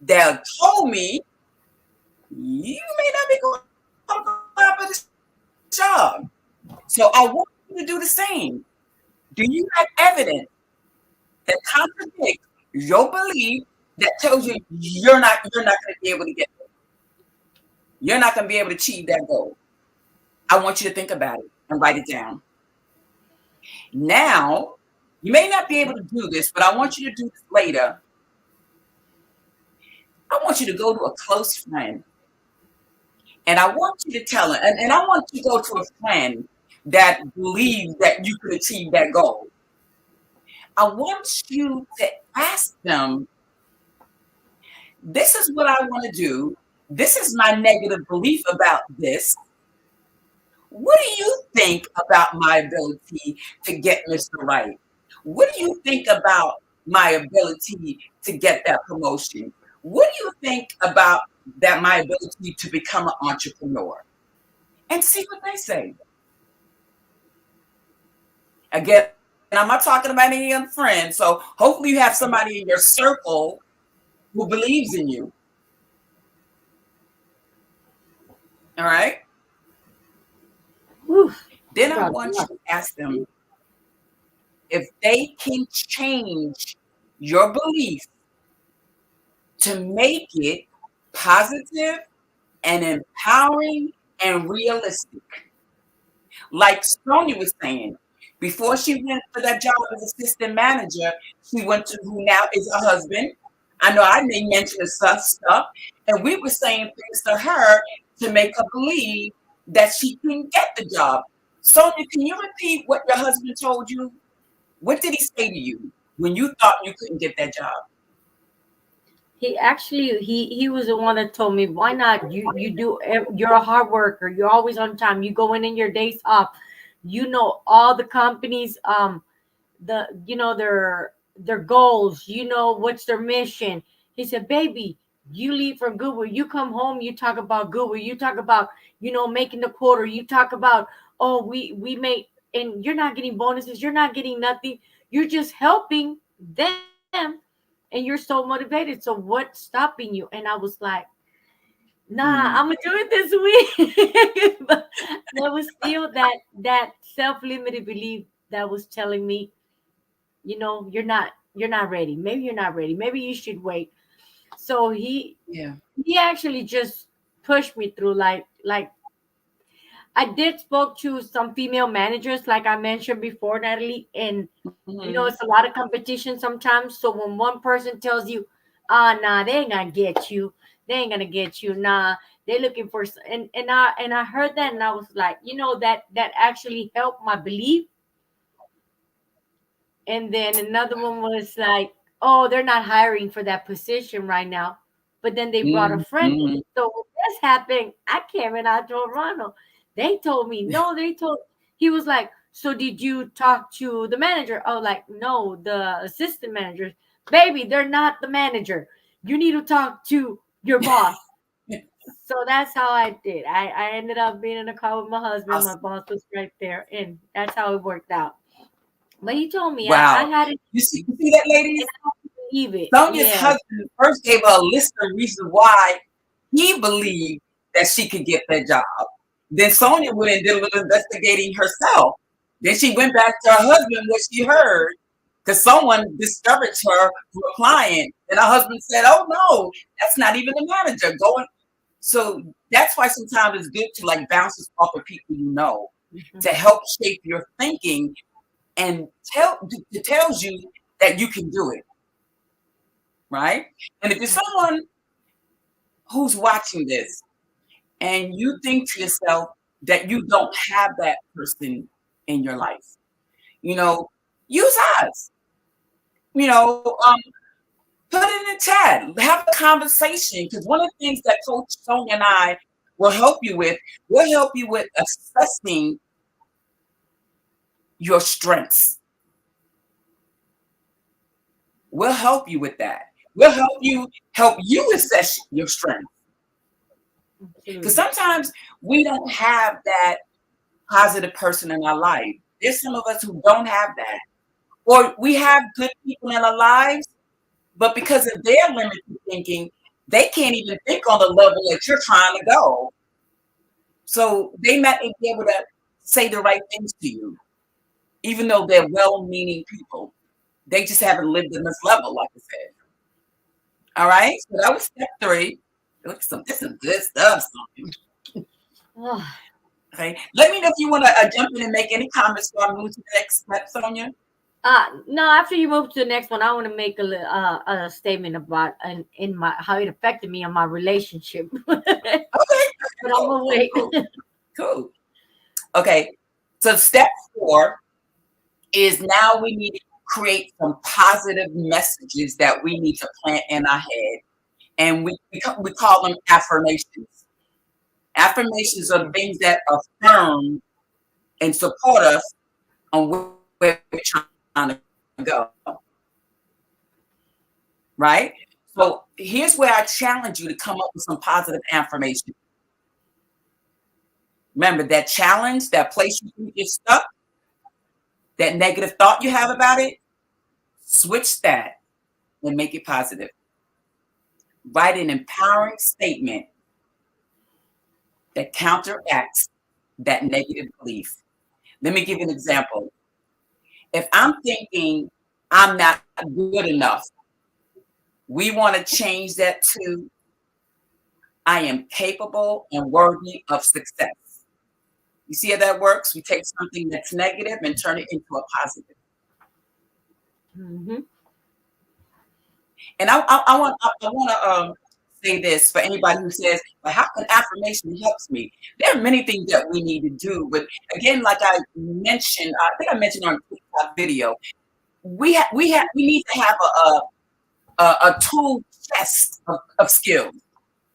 that told me you may not be qualified for this job. So I want you to do the same. Do you have evidence that contradicts your belief that tells you you're not going to be able to get there? You're not going to be able to achieve that goal? I want you to think about it and write it down. Now, you may not be able to do this, but I want you to do this later. I want you to go to a close friend and I want you to tell her, and I want you to go to a friend that believes that you could achieve that goal. I want you to ask them, this is what I want to do. This is my negative belief about this. What do you think about my ability to get Mr. Right? What do you think about my ability to get that promotion? What do you think about that my ability to become an entrepreneur? And see what they say. Again, I'm not talking about any other friends. So hopefully you have somebody in your circle who believes in you. All right. Whew. Then You I brought a want lot. you to ask them if they can change your belief to make it positive and empowering and realistic. Like Sonia was saying, before she went for that job as assistant manager, she went to who now is her husband. I know I may mention the stuff, and we were saying things to her to make her believe that she couldn't get the job. Sonia, can you repeat what your husband told you? What did he say to you when you thought you couldn't get that job? He actually he was the one that told me, why not, you're a hard worker, you're always on time, you go in your days off, you know all the companies, the their goals, you know what's their mission. He said, baby, you leave from Google, you come home, you talk about Google, you talk about, making the quarter, you talk about, oh, we make, and you're not getting bonuses, you're not getting nothing, you're just helping them, and you're so motivated, so what's stopping you? And I was like, nah, I'm Mm, gonna do it this week. But there was still that self-limited belief that was telling me, you're not ready, maybe you're not ready, maybe you should wait. So yeah. he actually just pushed me through, like I did spoke to some female managers, like I mentioned before, Natalie, and Mm-hmm. it's a lot of competition sometimes. So when one person tells you, nah, they ain't gonna get you, nah, they're looking for, and I heard that, and I was like, that actually helped my belief. And then another one was like, oh, they're not hiring for that position right now. But then they brought a friend in. Mm-hmm. So when this happened, I came and I told Ronald. They told me, no, he was like, so did you talk to the manager? Oh, like, no, the assistant managers. Baby, they're not the manager. You need to talk to your boss. So that's how I did. I ended up being in a car with my husband. My Awesome. boss was right there. And that's how it worked out. But he told me I Wow. had it, You see that, and ladies? I have to believe it. Sonia's Yes. husband first gave her a list of reasons why he believed that she could get that job. Then Sonia went and did a little investigating herself. Then she went back to her husband what she heard because someone discouraged her from applying. And her husband said, "Oh no, that's not even the manager." Going. So that's why sometimes it's good to like bounce this off of people you know Mhm. to help shape your thinking and it tells you that you can do it, right? And if you're someone who's watching this and you think to yourself that you don't have that person in your life, you know, use us. You know, put it in the chat, have a conversation. Because one of the things that Coach Sonia and I will help you with, we'll help you with assessing, your strengths. We'll help you with that. We'll help you assess your strengths. Because Absolutely. sometimes we don't have that positive person in our life. There's some of us who don't have that. Or we have good people in our lives, but because of their limited thinking, they can't even think on the level that you're trying to go. So they might not be able to say the right things to you, even though they're well-meaning people. They just haven't lived in this level, like I said. All right. So that was step three. Look, this some good stuff. Something. Ah, Okay. Let me know if you want to jump in and make any comments before I move to the next step, Sonia. no, after you move to the next one, I want to make a statement about in my how it affected me on my relationship. But Okay. I'm Cool. gonna Cool. wait. Cool. Cool. Okay. So step four is now we need to create some positive messages that we need to plant in our head. And we call them affirmations. Affirmations are the things that affirm and support us on where we're trying to go. Right? So here's where I challenge you to come up with some positive affirmation. Remember that challenge, that place you think you're stuck, that negative thought you have about it, switch that and make it positive. Write an empowering statement that counteracts that negative belief. Let me give you an example. If I'm thinking I'm not good enough, we want to change that to I am capable and worthy of success. You see how that works? We take something that's negative and turn it into a positive. Hmm. And I want to say this for anybody who says, "Well, how can affirmation helps me?" There are many things that we need to do, but again, like I mentioned, I think I mentioned on a TikTok video, we need to have a tool chest of skills,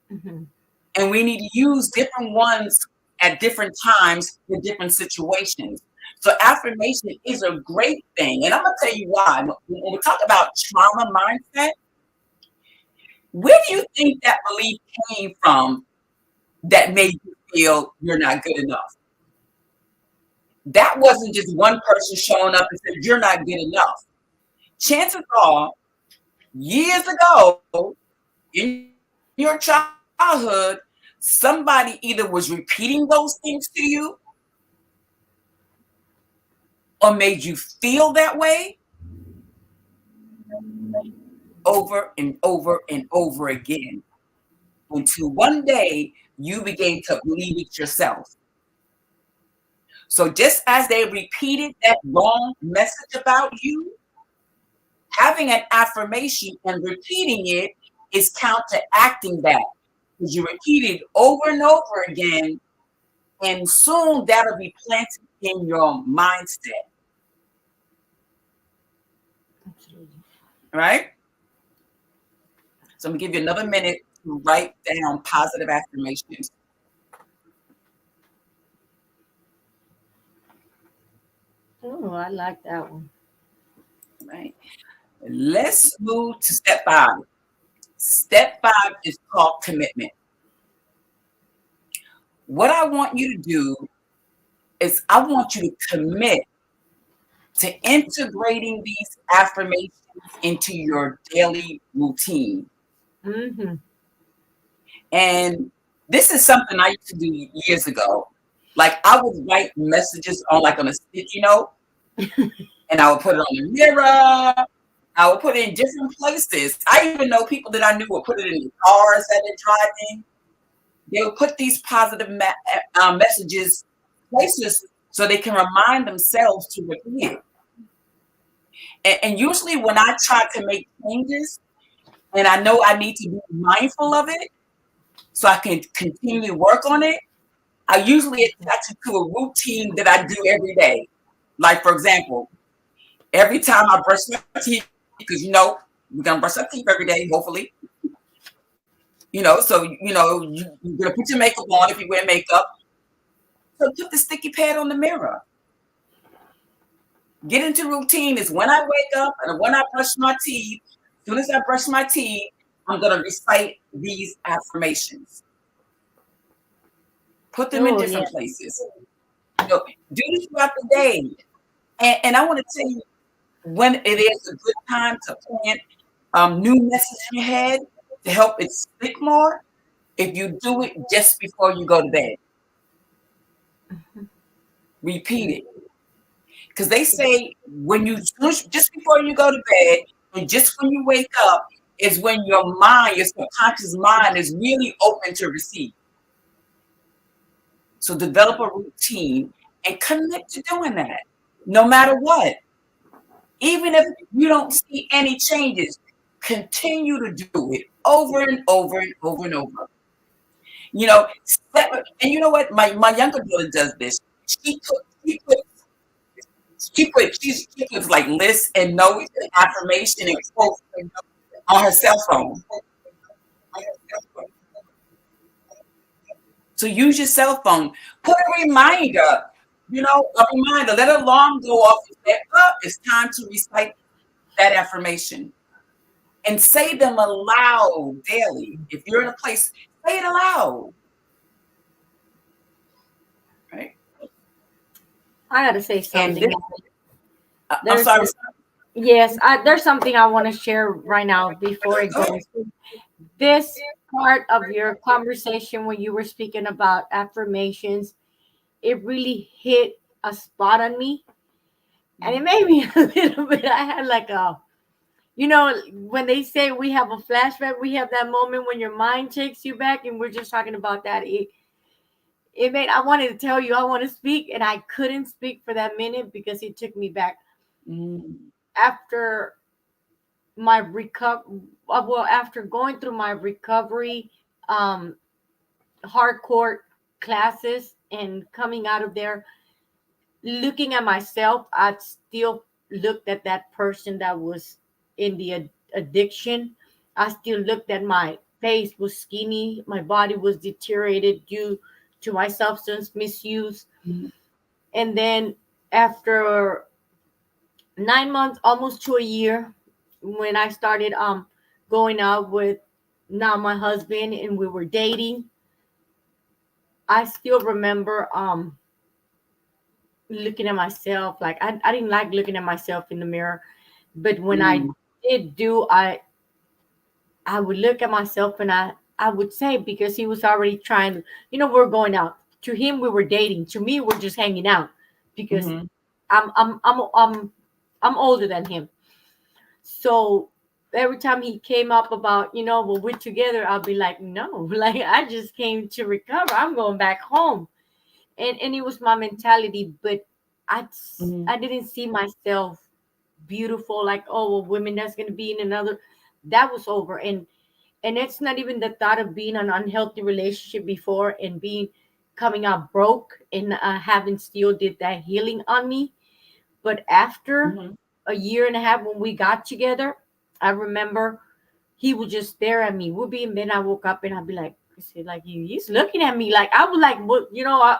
Hmm. and we need to use different ones at different times for different situations. So affirmation is a great thing, and I'm gonna tell you why. When we talk about trauma mindset, where do you think that belief came from that made you feel you're not good enough? That wasn't just one person showing up and said you're not good enough. Chances are, years ago in your childhood, somebody either was repeating those things to you or made you feel that way over and over and over again until one day you began to believe it yourself. So just as they repeated that wrong message about you, having an affirmation and repeating it is counteracting that. Because you repeat it over and over again, and soon that'll be planted in your mindset, Absolutely. right? So I'm gonna give you another minute to write down positive affirmations, Oh, I like that one. right? Let's move to step five. Step five is called commitment. What I want you to do is I want you to commit to integrating these affirmations into your daily routine. Hmm. And this is something I used to do years ago. Like I would write messages on like on a sticky note, and I would put it on the mirror. I would put it in different places. I even know people that I knew would put it in the cars that they're driving. They would put these positive messages places so they can remind themselves to repeat it. And usually when I try to make changes and I know I need to be mindful of it so I can continue to work on it, I usually attach it to a routine that I do every day. Like, for example, every time I brush my teeth, because we're going to brush our teeth every day, hopefully. So, you're going to put your makeup on if you wear makeup. So put the sticky pad on the mirror. Get into routine is when I wake up and when I brush my teeth. As soon as I brush my teeth, I'm going to recite these affirmations. Put them in Oh yeah. different places. Do this throughout the day. And I want to tell you when it is a good time to plant new message in your head to help it stick more. If you do it just before you go to bed, repeat it. Because they say when you just before you go to bed and just when you wake up is when your mind, your subconscious mind is really open to receive. So develop a routine and commit to doing that no matter what. Even if you don't see any changes, continue to do it over and over and over and over. You know, and you know what? My younger daughter does this. She put she put she puts like lists and notes and affirmation and quotes on her cell phone. So use your cell phone. Put a reminder. A reminder. Let an alarm go off and say, "Oh, it's time to recite that affirmation." And say them aloud daily. If you're in a place, say it aloud. Right? I gotta say And something. this, I'm There's sorry. yes, there's something I want to share right now before it Go ahead. goes. This part of your conversation when you were speaking about affirmations, it really hit a spot on me, and it made me a little bit. I had like when they say we have a flashback, we have that moment when your mind takes you back, and we're just talking about that. It made. I wanted to tell you I want to speak, and I couldn't speak for that minute because it took me back Mm, after my after going through my recovery um hardcore classes and coming out of there, looking at myself, I still looked at that person that was in the addiction. I still looked at my face was skinny, my body was deteriorated due to my substance misuse. mm, And then after 9 months, almost to a year, when I started going out with now my husband and we were dating, I still remember looking at myself. Like I didn't like looking at myself in the mirror, but when I mm, did do, I would look at myself and I would say, because he was already trying, we're going out. To him we were dating, to me we're just hanging out, because mhm, i'm i'm i'm i'm, I'm older than him. So every time he came up about, well, we're together, I'll be like, no, like I just came to recover, I'm going back home. And it was my mentality. But i mhm, I didn't see myself beautiful, like, oh, well, women that's going to be in another. That was over. And it's not even the thought of being an unhealthy relationship before and being coming out broke and having still did that healing on me. But after mhm, a year and a half when we got together, I remember he would just stare at me. We'd be in bed. I woke up and I'd be like, he's looking at me. Like I was like, what?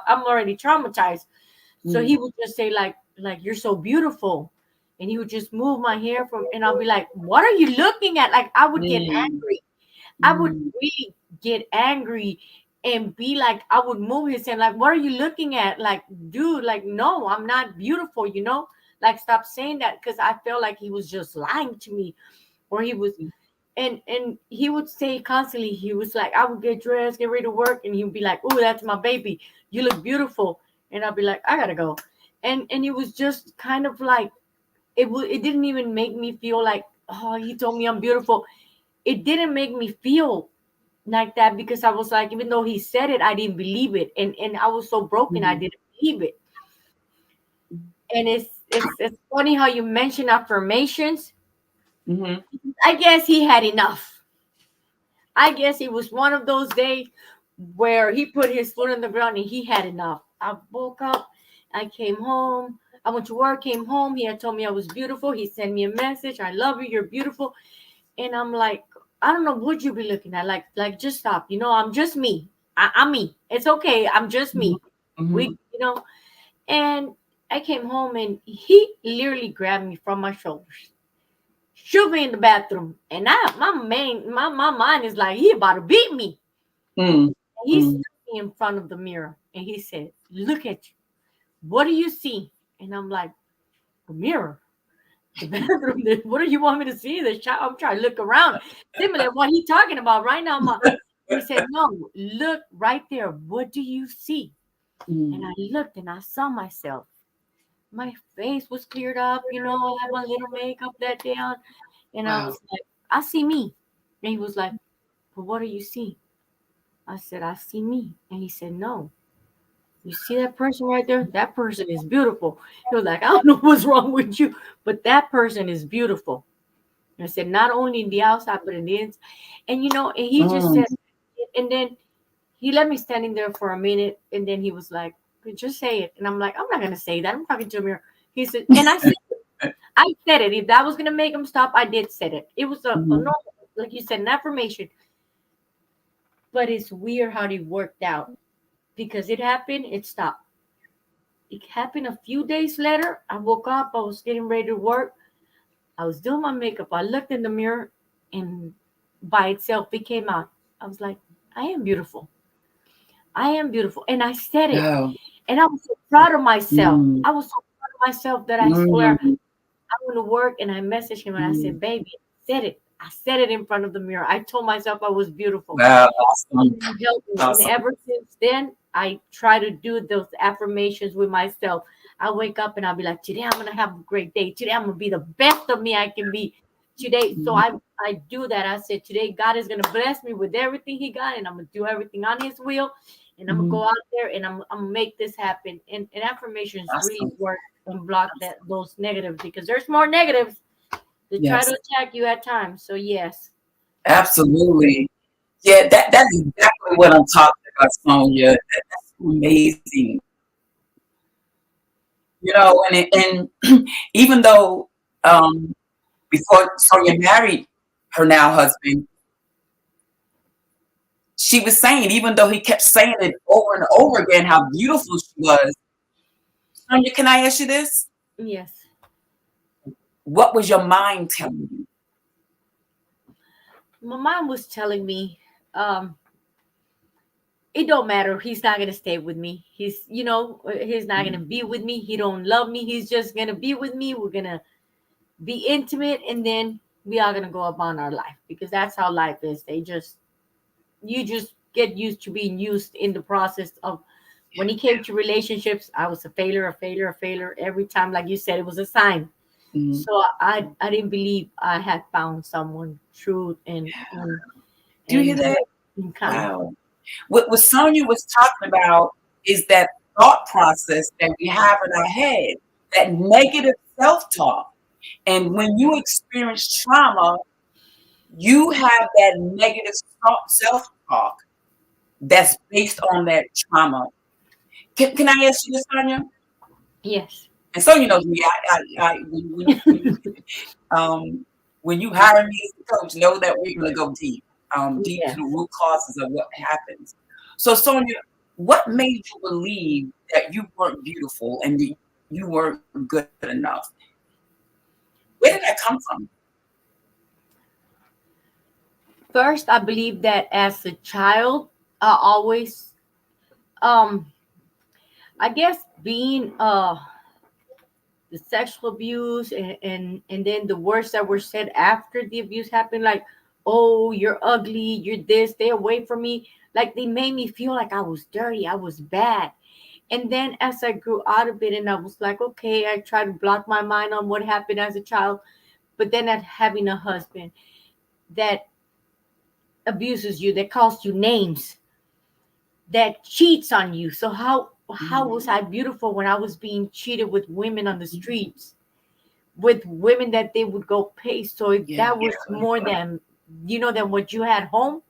I'm already traumatized. So he mhm, would just say like you're so beautiful, and he would just move my hair from, and I'll be like, what are you looking at? Like I would get mm, angry. I would mm, really get angry and be like, I would move his hand, like, what are you looking at? Like, dude, like, no, I'm not beautiful, Like, stop saying that, because I felt like he was just lying to me, or he was. And he would say constantly, he was like, I would get dressed, get ready to work, and he would be like, oh, that's my baby. You look beautiful. And I'd be like, I gotta go. And it was just kind of like it didn't even make me feel like, oh, he told me I'm beautiful. It didn't make me feel like that, because I was like, even though he said it, I didn't believe it. And I was so broken, I mhm, didn't believe it. And it's funny how you mention affirmations. mhm, I guess he had enough. I guess it was one of those days where he put his foot on the ground and he had enough. I woke up, I came home, I went to work, came home. He had told me I was beautiful. He sent me a message, I love you, you're beautiful. And I'm like, I don't know what you be looking at. Like just stop. I'm just me. I'm me. It's okay. I'm just mhm, me. We, mhm, and I came home and he literally grabbed me from my shoulders, shook me in the bathroom, and my mind is like he about to beat me. Mm, And he mm. stood me in front of the mirror and he said, "Look at you. What do you see?" And I'm like, "The mirror, the bathroom. What do you want me to see? The shower." I'm trying to look around, similar what he talking about right now. He said, "No, look right there. What do you see?" And Mm. I looked and I saw myself. My face was cleared up, I had my little makeup that day on, and I Wow. was like, "I see me." And he was like, "But what do you see?" I said, "I see me." And he said, "No, you see that person right there? That person is beautiful." He was like, "I don't know what's wrong with you, but that person is beautiful." And I said, "Not only in the outside, but in the inside." And he just Mm, said, and then he let me standing there for a minute, and then he was like, "Just say it." And I'm like, "I'm not gonna say that. I'm talking to a mirror." He said, and I said it. If that was gonna make him stop, I did said it. It was a mhm. normal, like you said, an affirmation. But it's weird how it worked out because it happened, it stopped. It happened a few days later. I woke up, I was getting ready to work. I was doing my makeup. I looked in the mirror and by itself it came out. I was like, I am beautiful. I am beautiful. And I said it. Oh, And I was so proud of myself. mm, I was so proud of myself that I swear mm, I went to work and I messaged him and I mm. said, "Baby, I said it. I said it in front of the mirror. I told myself I was beautiful." Wow, awesome, And it helped me. And awesome. ever since then, I try to do those affirmations with myself. I wake up and I'll be like, "Today I'm gonna have a great day. Today I'm gonna be the best of me I can be today." So Mhm, I do that. I said, "Today God is gonna bless me with everything He got, and I'm gonna do everything on His will, and I'm gonna mhm. go out there and I'm gonna make this happen." And affirmations really Awesome. work and block those negatives because there's more negatives to try to Yes, attack you at times. So yes, absolutely. Yeah, that is exactly what I'm talking about, Sonia. That's amazing. And even though before Sonia married her now husband, she was saying, even though he kept saying it over and over again, how beautiful she was. Sonia, can I ask you this? yes. What was your mind telling you? My mom was telling me, um, it don't matter. He's not gonna stay with me. He's not gonna Mhm, be with me. He don't love me. He's just gonna be with me. We're gonna be intimate, and then we are gonna go about our life because that's how life is. You just get used to being used in the process of. When he came to relationships, I was a failure, a failure, a failure. Every time, like you said, it was a sign. mhm. So I didn't believe I had found someone true Do you hear and that? and kind. Wow. What Sonia was talking about is that thought process that we have in our head, that negative self-talk. And when you experience trauma, you have that negative self-talk that's based on that trauma. Can I ask you this, Sonia? Yes. And Sonia knows me. Um, when you hire me as a coach, know that we're going to go deep, deep to the Yes. root causes of what happens. So, Sonia, what made you believe that you weren't beautiful and you weren't good enough? Where did that come from? First, I believe that as a child, I always, um, I guess, being the sexual abuse and then the words that were said after the abuse happened, like, "Oh, you're ugly, you're this, stay away from me." Like they made me feel like I was dirty, I was bad. And then as I grew out of it, and I was like, okay, I tried to block my mind on what happened as a child, but then at having a husband that abuses you, that calls you names, that cheats on you. So how Mhm. was I beautiful when I was being cheated with women on the streets, with women that they would go pay? So if Yeah. that was more than what you had home.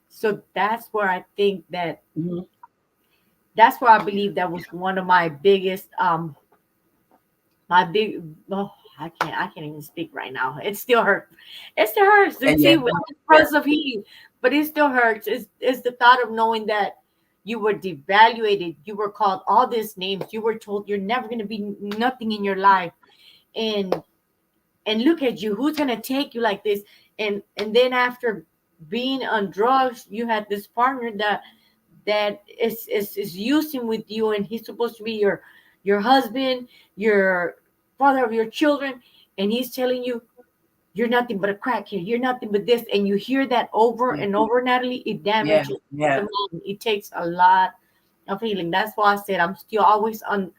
So Mhm. that's where I believe that was one of my biggest my big oh I can't even speak right now. It still hurts. It still hurts to And yeah, see with the process of healing, but it still hurts. It's the thought of knowing that you were devaluated, you were called all these names, you were told you're never going to be nothing in your life, and look at you, who's going to take you like this? And then after being on drugs, you had this partner that is using with you, and he's supposed to be your husband, your father of your children, and he's telling you you're nothing but a crackhead, you're nothing but this, and you hear that over and over, Natalie. It Yeah, damages the yeah, mind. It takes a lot of healing. That's why I said I'm still always on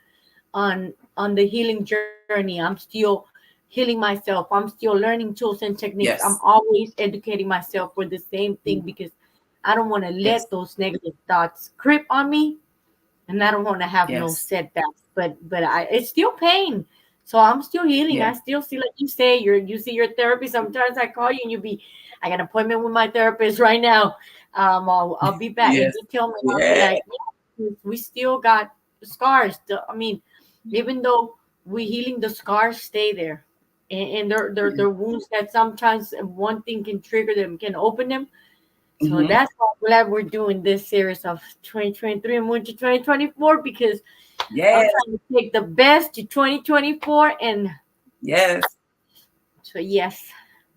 the healing journey. I'm still healing myself. I'm still learning tools and techniques. I'm yes, always educating myself for the same thing, mm, because I don't want to yes, let those negative thoughts creep on me, and I don't want to have no yes, setbacks. But it's still pain. So I'm still healing. I yeah, still see, like you say, you see your therapist. Sometimes I call you and I got an appointment with my therapist right now. I'll be back, and yes, you tell me, I'll be yeah, like, yeah, we still got scars. I mean, even though we healing, the scars stay there, and they're wounds that sometimes one thing can trigger them, can open them. So mm-hmm, that's why I'm glad we're doing this series of 2023 and moving to 2024, because I'm yes, trying to take the best to 2024. And yes, so, yes.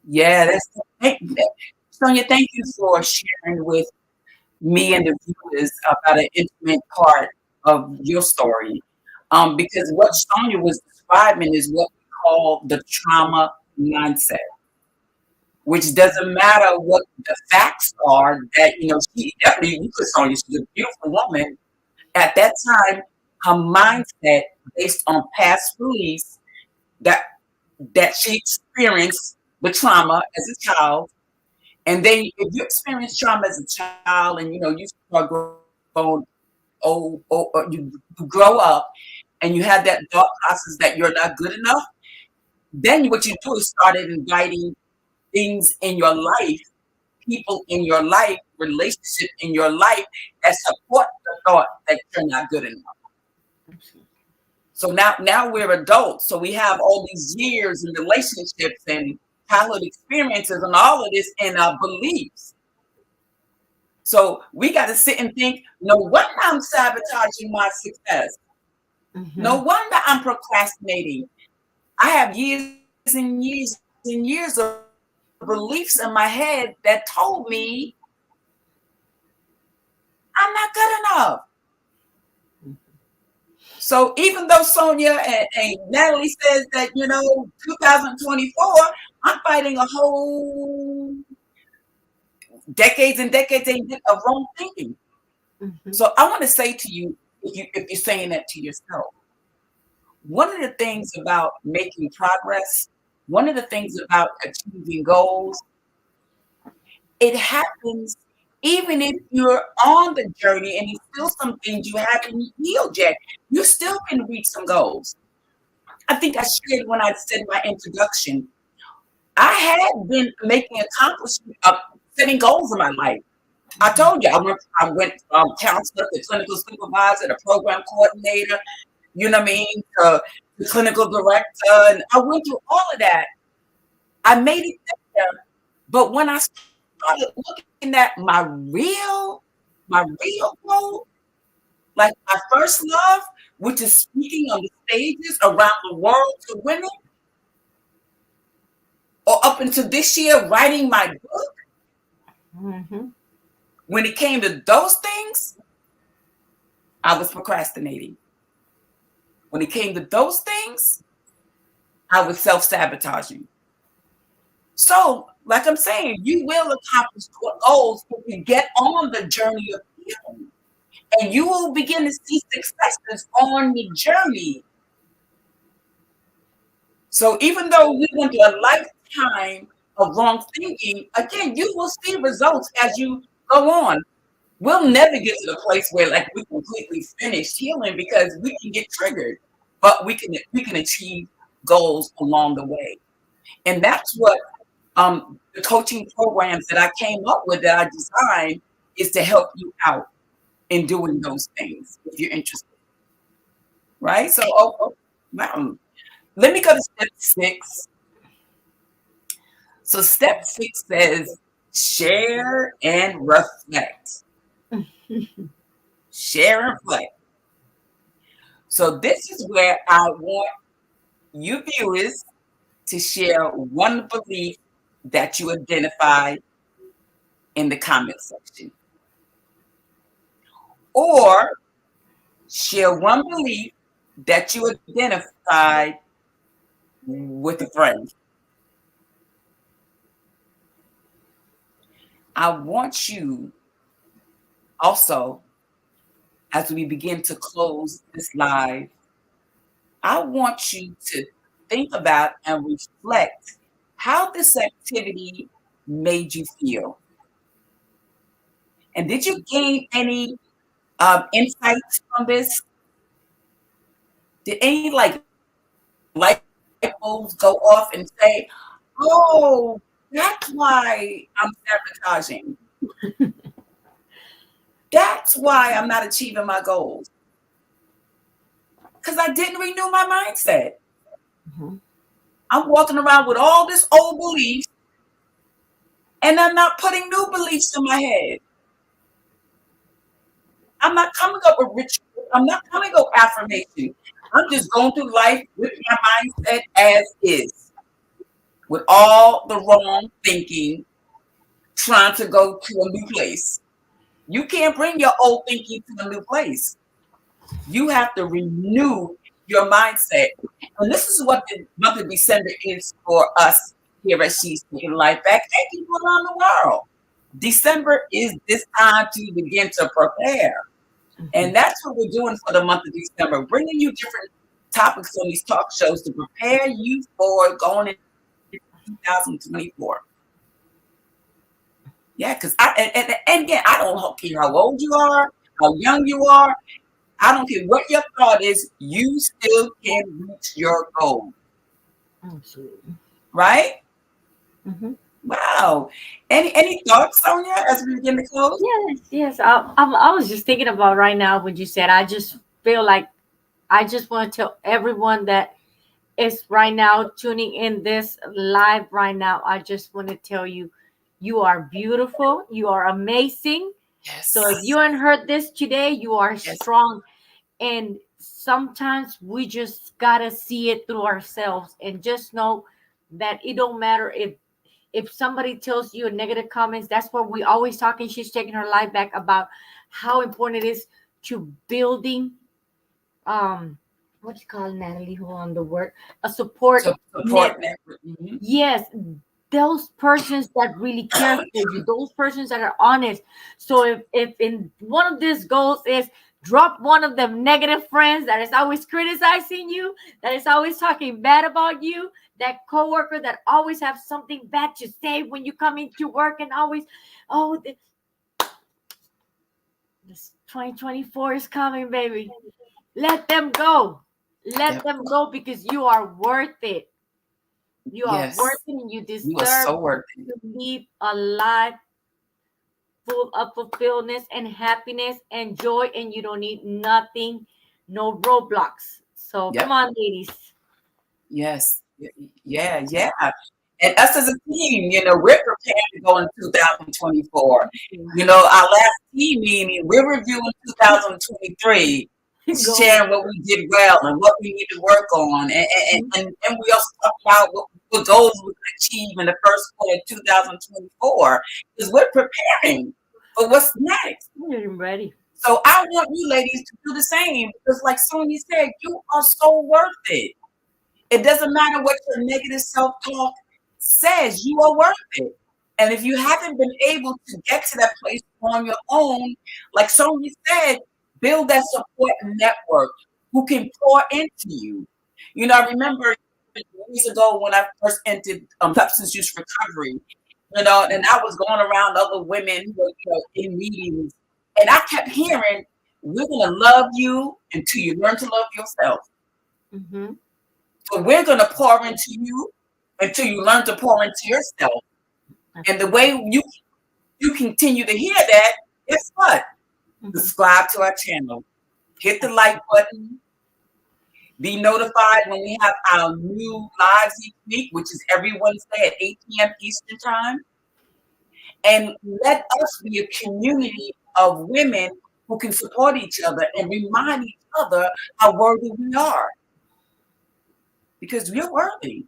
yeah. Sonia, thank you for sharing with me and the viewers about an intimate part of your story. Because what Sonia was describing is what we call the trauma mindset, which doesn't matter what the facts are. That she definitely, you could Sonia, she's a beautiful woman. At that time, her mindset based on past beliefs that she experienced the trauma as a child. And then if you experience trauma as a child and you start growing you grow up and you have that thought process that you're not good enough, then what you do is started inviting things in your life, people in your life, relationship in your life that support the thought that you're not good enough. So now we're adults. So we have all these years and relationships and childhood experiences and all of this in our beliefs. So we got to sit and think, no wonder I'm sabotaging my success. Hmm. No wonder I'm procrastinating. I have years and years and years of beliefs in my head that told me I'm not good enough. So even though Sonia and Natalie says that, 2024, I'm fighting a whole decades and decades of wrong thinking. Hmm. So I want to say to you, if you're saying that to yourself, one of the things about making progress, one of the things about achieving goals, it happens even if you're on the journey and there's still some things you haven't healed yet. You still can reach some goals. I think I shared when I said my introduction. I had been making accomplishments, setting goals in my life. I told you I went from counselor to clinical supervisor to program coordinator. You know what I mean? To clinical director, and I went through all of that. I made it there, but when I started looking at my real goal, like my first love, which is speaking on the stages around the world to women, or up until this year, writing my book, Hmm. when it came to those things, I was procrastinating. When it came to those things, I was self sabotaging. So, like I'm saying, you will accomplish your goals if you get on the journey of healing, and you will begin to see successes on the journey. So, even though we went through a lifetime of wrong thinking, again, you will see results as you go on. We'll never get to the place where like we completely finish healing because we can get triggered, but we can achieve goals along the way. And that's what the coaching programs that I came up with that I designed is to help you out in doing those things if you're interested, right? So, wow. Let me go to step 6. So, step 6 says share and reflect. share and reflect. So this is where I want you viewers to share one belief that you identified in the comment section, or share one belief that you identified with a friend. I want you also, as we begin to close this live, I want you to think about and reflect how this activity made you feel. And did you gain any insights from this? Did any light bulbs go off and say, "Oh, that's why I'm sabotaging. That's why I'm not achieving my goals because I didn't renew my mindset. Mhm. I'm walking around with all this old beliefs, and I'm not putting new beliefs in my head. I'm not coming up with rituals. I'm not coming up with affirmation. I'm just going through life with my mindset as is, with all the wrong thinking, trying to go to a new place. You can't bring your old thinking to a new place. You have to renew your mindset. And this is what the month of December is for us here at She's Taking Life Back and people around the world. December is this time to begin to prepare. And that's what we're doing for the month of December, bringing you different topics on these talk shows to prepare you for going into 2024. Yeah, because and again, I don't care how old you are, how young you are. I don't care what your thought is, you still can reach your goal, Absolutely. right? Hmm. Wow. Any thoughts, Sonia, as we begin to close? Yes, yes. I was just thinking about right now when you said, I just feel like I just want to tell everyone that is right now tuning in this live right now. I just want to tell you, you are beautiful. You are amazing. So if Yes. you haven't heard this today, you are Yes. strong. And sometimes we just gotta see it through ourselves and just know that it don't matter if somebody tells you a negative comments. That's what we always talking. She's taking her life back about how important it is to building what do you call, Natalie, who on the word, a support So net. support network. Mhm. Yes, those persons that really care for you, those persons that are honest. So if in one of these goals is drop one of them negative friends that is always criticizing you, that is always talking bad about you, that coworker that always have something bad to say when you come into work and always, oh, this 2024 is coming, baby. Let them go. Let Yep. them go because you are worth it. You are worth Yes. it and you You are deserve so worth it. to live a life full of fulfillment and happiness and joy, and you don't need nothing, no roadblocks. So come Yep. on, ladies. Yes. Yeah. Yeah. And us as a team, we're prepared to go in 2024. Our last team meeting, we're reviewing 2023, Go. sharing what we did well and what we need to work on. And we also talk about what goals we can achieve in the first quarter of 2024 because we're preparing for what's next. You're ready. So I want you ladies to do the same because, like Sonia said, you are so worth it. It doesn't matter what your negative self-talk says, you are worth it. And if you haven't been able to get to that place on your own, like Sonia said, build that support network who can pour into you. I remember years ago when I first entered substance use recovery, and I was going around other women who were, in meetings, and I kept hearing, we're going to love you until you learn to love yourself. Mm-hmm. So we're going to pour into you until you learn to pour into yourself. And the way you continue to hear that, guess what? Mm-hmm. Subscribe to our channel. Hit the like button. Be notified when we have our new lives each week, which is every Wednesday at 8 p.m. Eastern Time. And let us be a community of women who can support each other and remind each other how worthy we are, because we're worthy.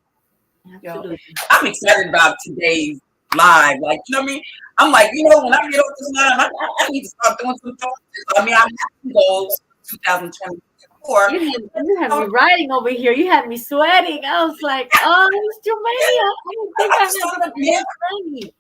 You know, Absolutely. I'm excited about today's live. Like, you know what I mean? I'm like, when I get off this line, I need to start doing some talking. I mean, I have some goals 2024. You had me writing over here. You had me sweating. I was like, oh, it's too many. I didn't think I I'm had starting to, yeah, this many.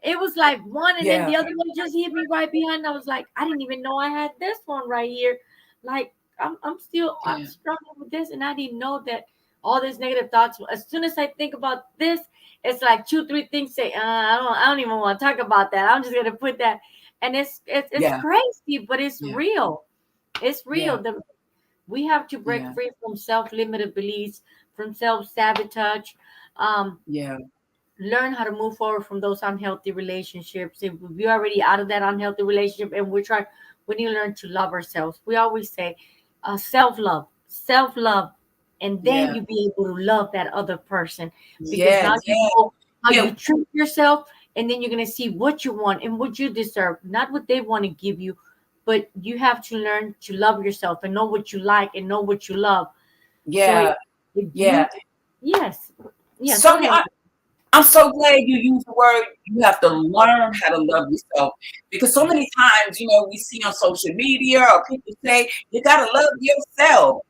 It was like one, and then yeah, the other one just hit me right behind. I was like, I didn't even know I had this one right here. Like, I'm yeah, struggling with this, and I didn't know that all these negative thoughts. As soon as I think about this, it's like two, three things say, I don't even want to talk about that. I'm just gonna put that, and it's yeah, crazy, but it's yeah, real. It's yeah, real. We have to break yeah, free from self-limited beliefs, from self-sabotage. Um, yeah, Learn how to move forward from those unhealthy relationships. If we're already out of that unhealthy relationship and we need to learn to love ourselves. We always say self love, and then yeah, you be able to love that other person, because yeah, now you yeah, know how yeah, you treat yourself, and then you're going to see what you want and what you deserve, not what they want to give you. But you have to learn to love yourself and know what you like and know what you love. So yeah, if yeah. you, yes, yes, go Sonia, ahead. I'm so glad you used the word. You have to learn how to love yourself, because so many times, we see on social media or people say you gotta love yourself.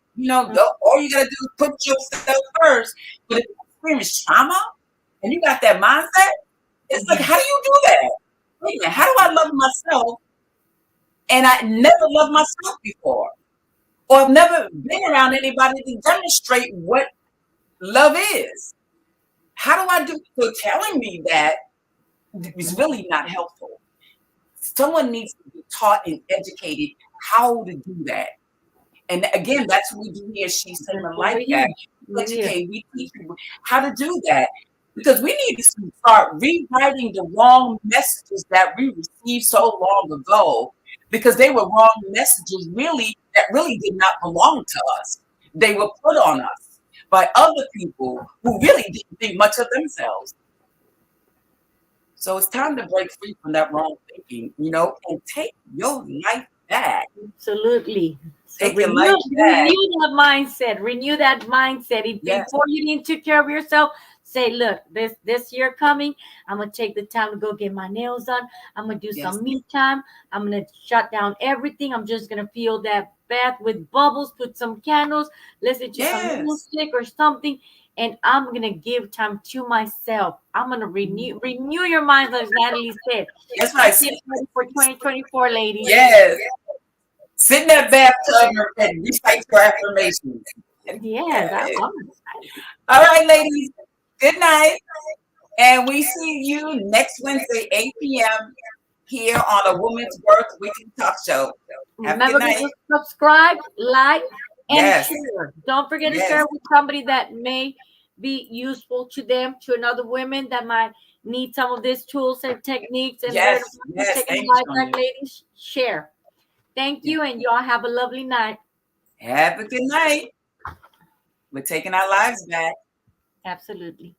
All you gotta do is put yourself first. But if you experience trauma and you got that mindset, it's like, how Yes. do you do that? Wait a minute, how do I love myself? And I never loved myself before, or I've never been around anybody to demonstrate what love is. How do I do? So telling me that is Mhm. really not helpful. Someone needs to be taught and educated how to do that. And again, that's what we do here. She's That's Saving what Life we're Back. here. We We're here. educate, we teach people how to do that. Because we need to start rewriting the wrong messages that we received so long ago, because they were wrong messages that really did not belong to us. They were put on us by other people who really didn't think much of themselves. So it's time to break free from that wrong thinking, and take your life back. Absolutely. So Take your renew, life back. renew that mindset. Renew that mindset. Yes, Before you need to take care of yourself, say, look, this year coming, I'm gonna take the time to go get my nails done. I'm gonna do yes, some me time. I'm gonna shut down everything. I'm just gonna feel that bath with bubbles, put some candles, listen to some yes. music or something, and I'm gonna give time to myself. I'm gonna renew your mind, as Natalie said. That's right. Let's get ready for 2024, ladies. Yes. Sit in that bathtub and recite your affirmations. Yes, Yeah. I'm excited. All right, ladies. Good night. And we see you next Wednesday, 8 p.m. here on a Woman's Worth Weekly Talk Show. Have a good Remember night. to subscribe, like, and Yes, share. Don't forget to yes, share with somebody that may be useful to them, to another women that might need some of these tools and techniques and learn yes, about yes. taking Thank you, life back, Sonia. ladies. Share. Thank Yeah. you, and y'all have a lovely night. Have a good night. We're taking our lives back. Absolutely.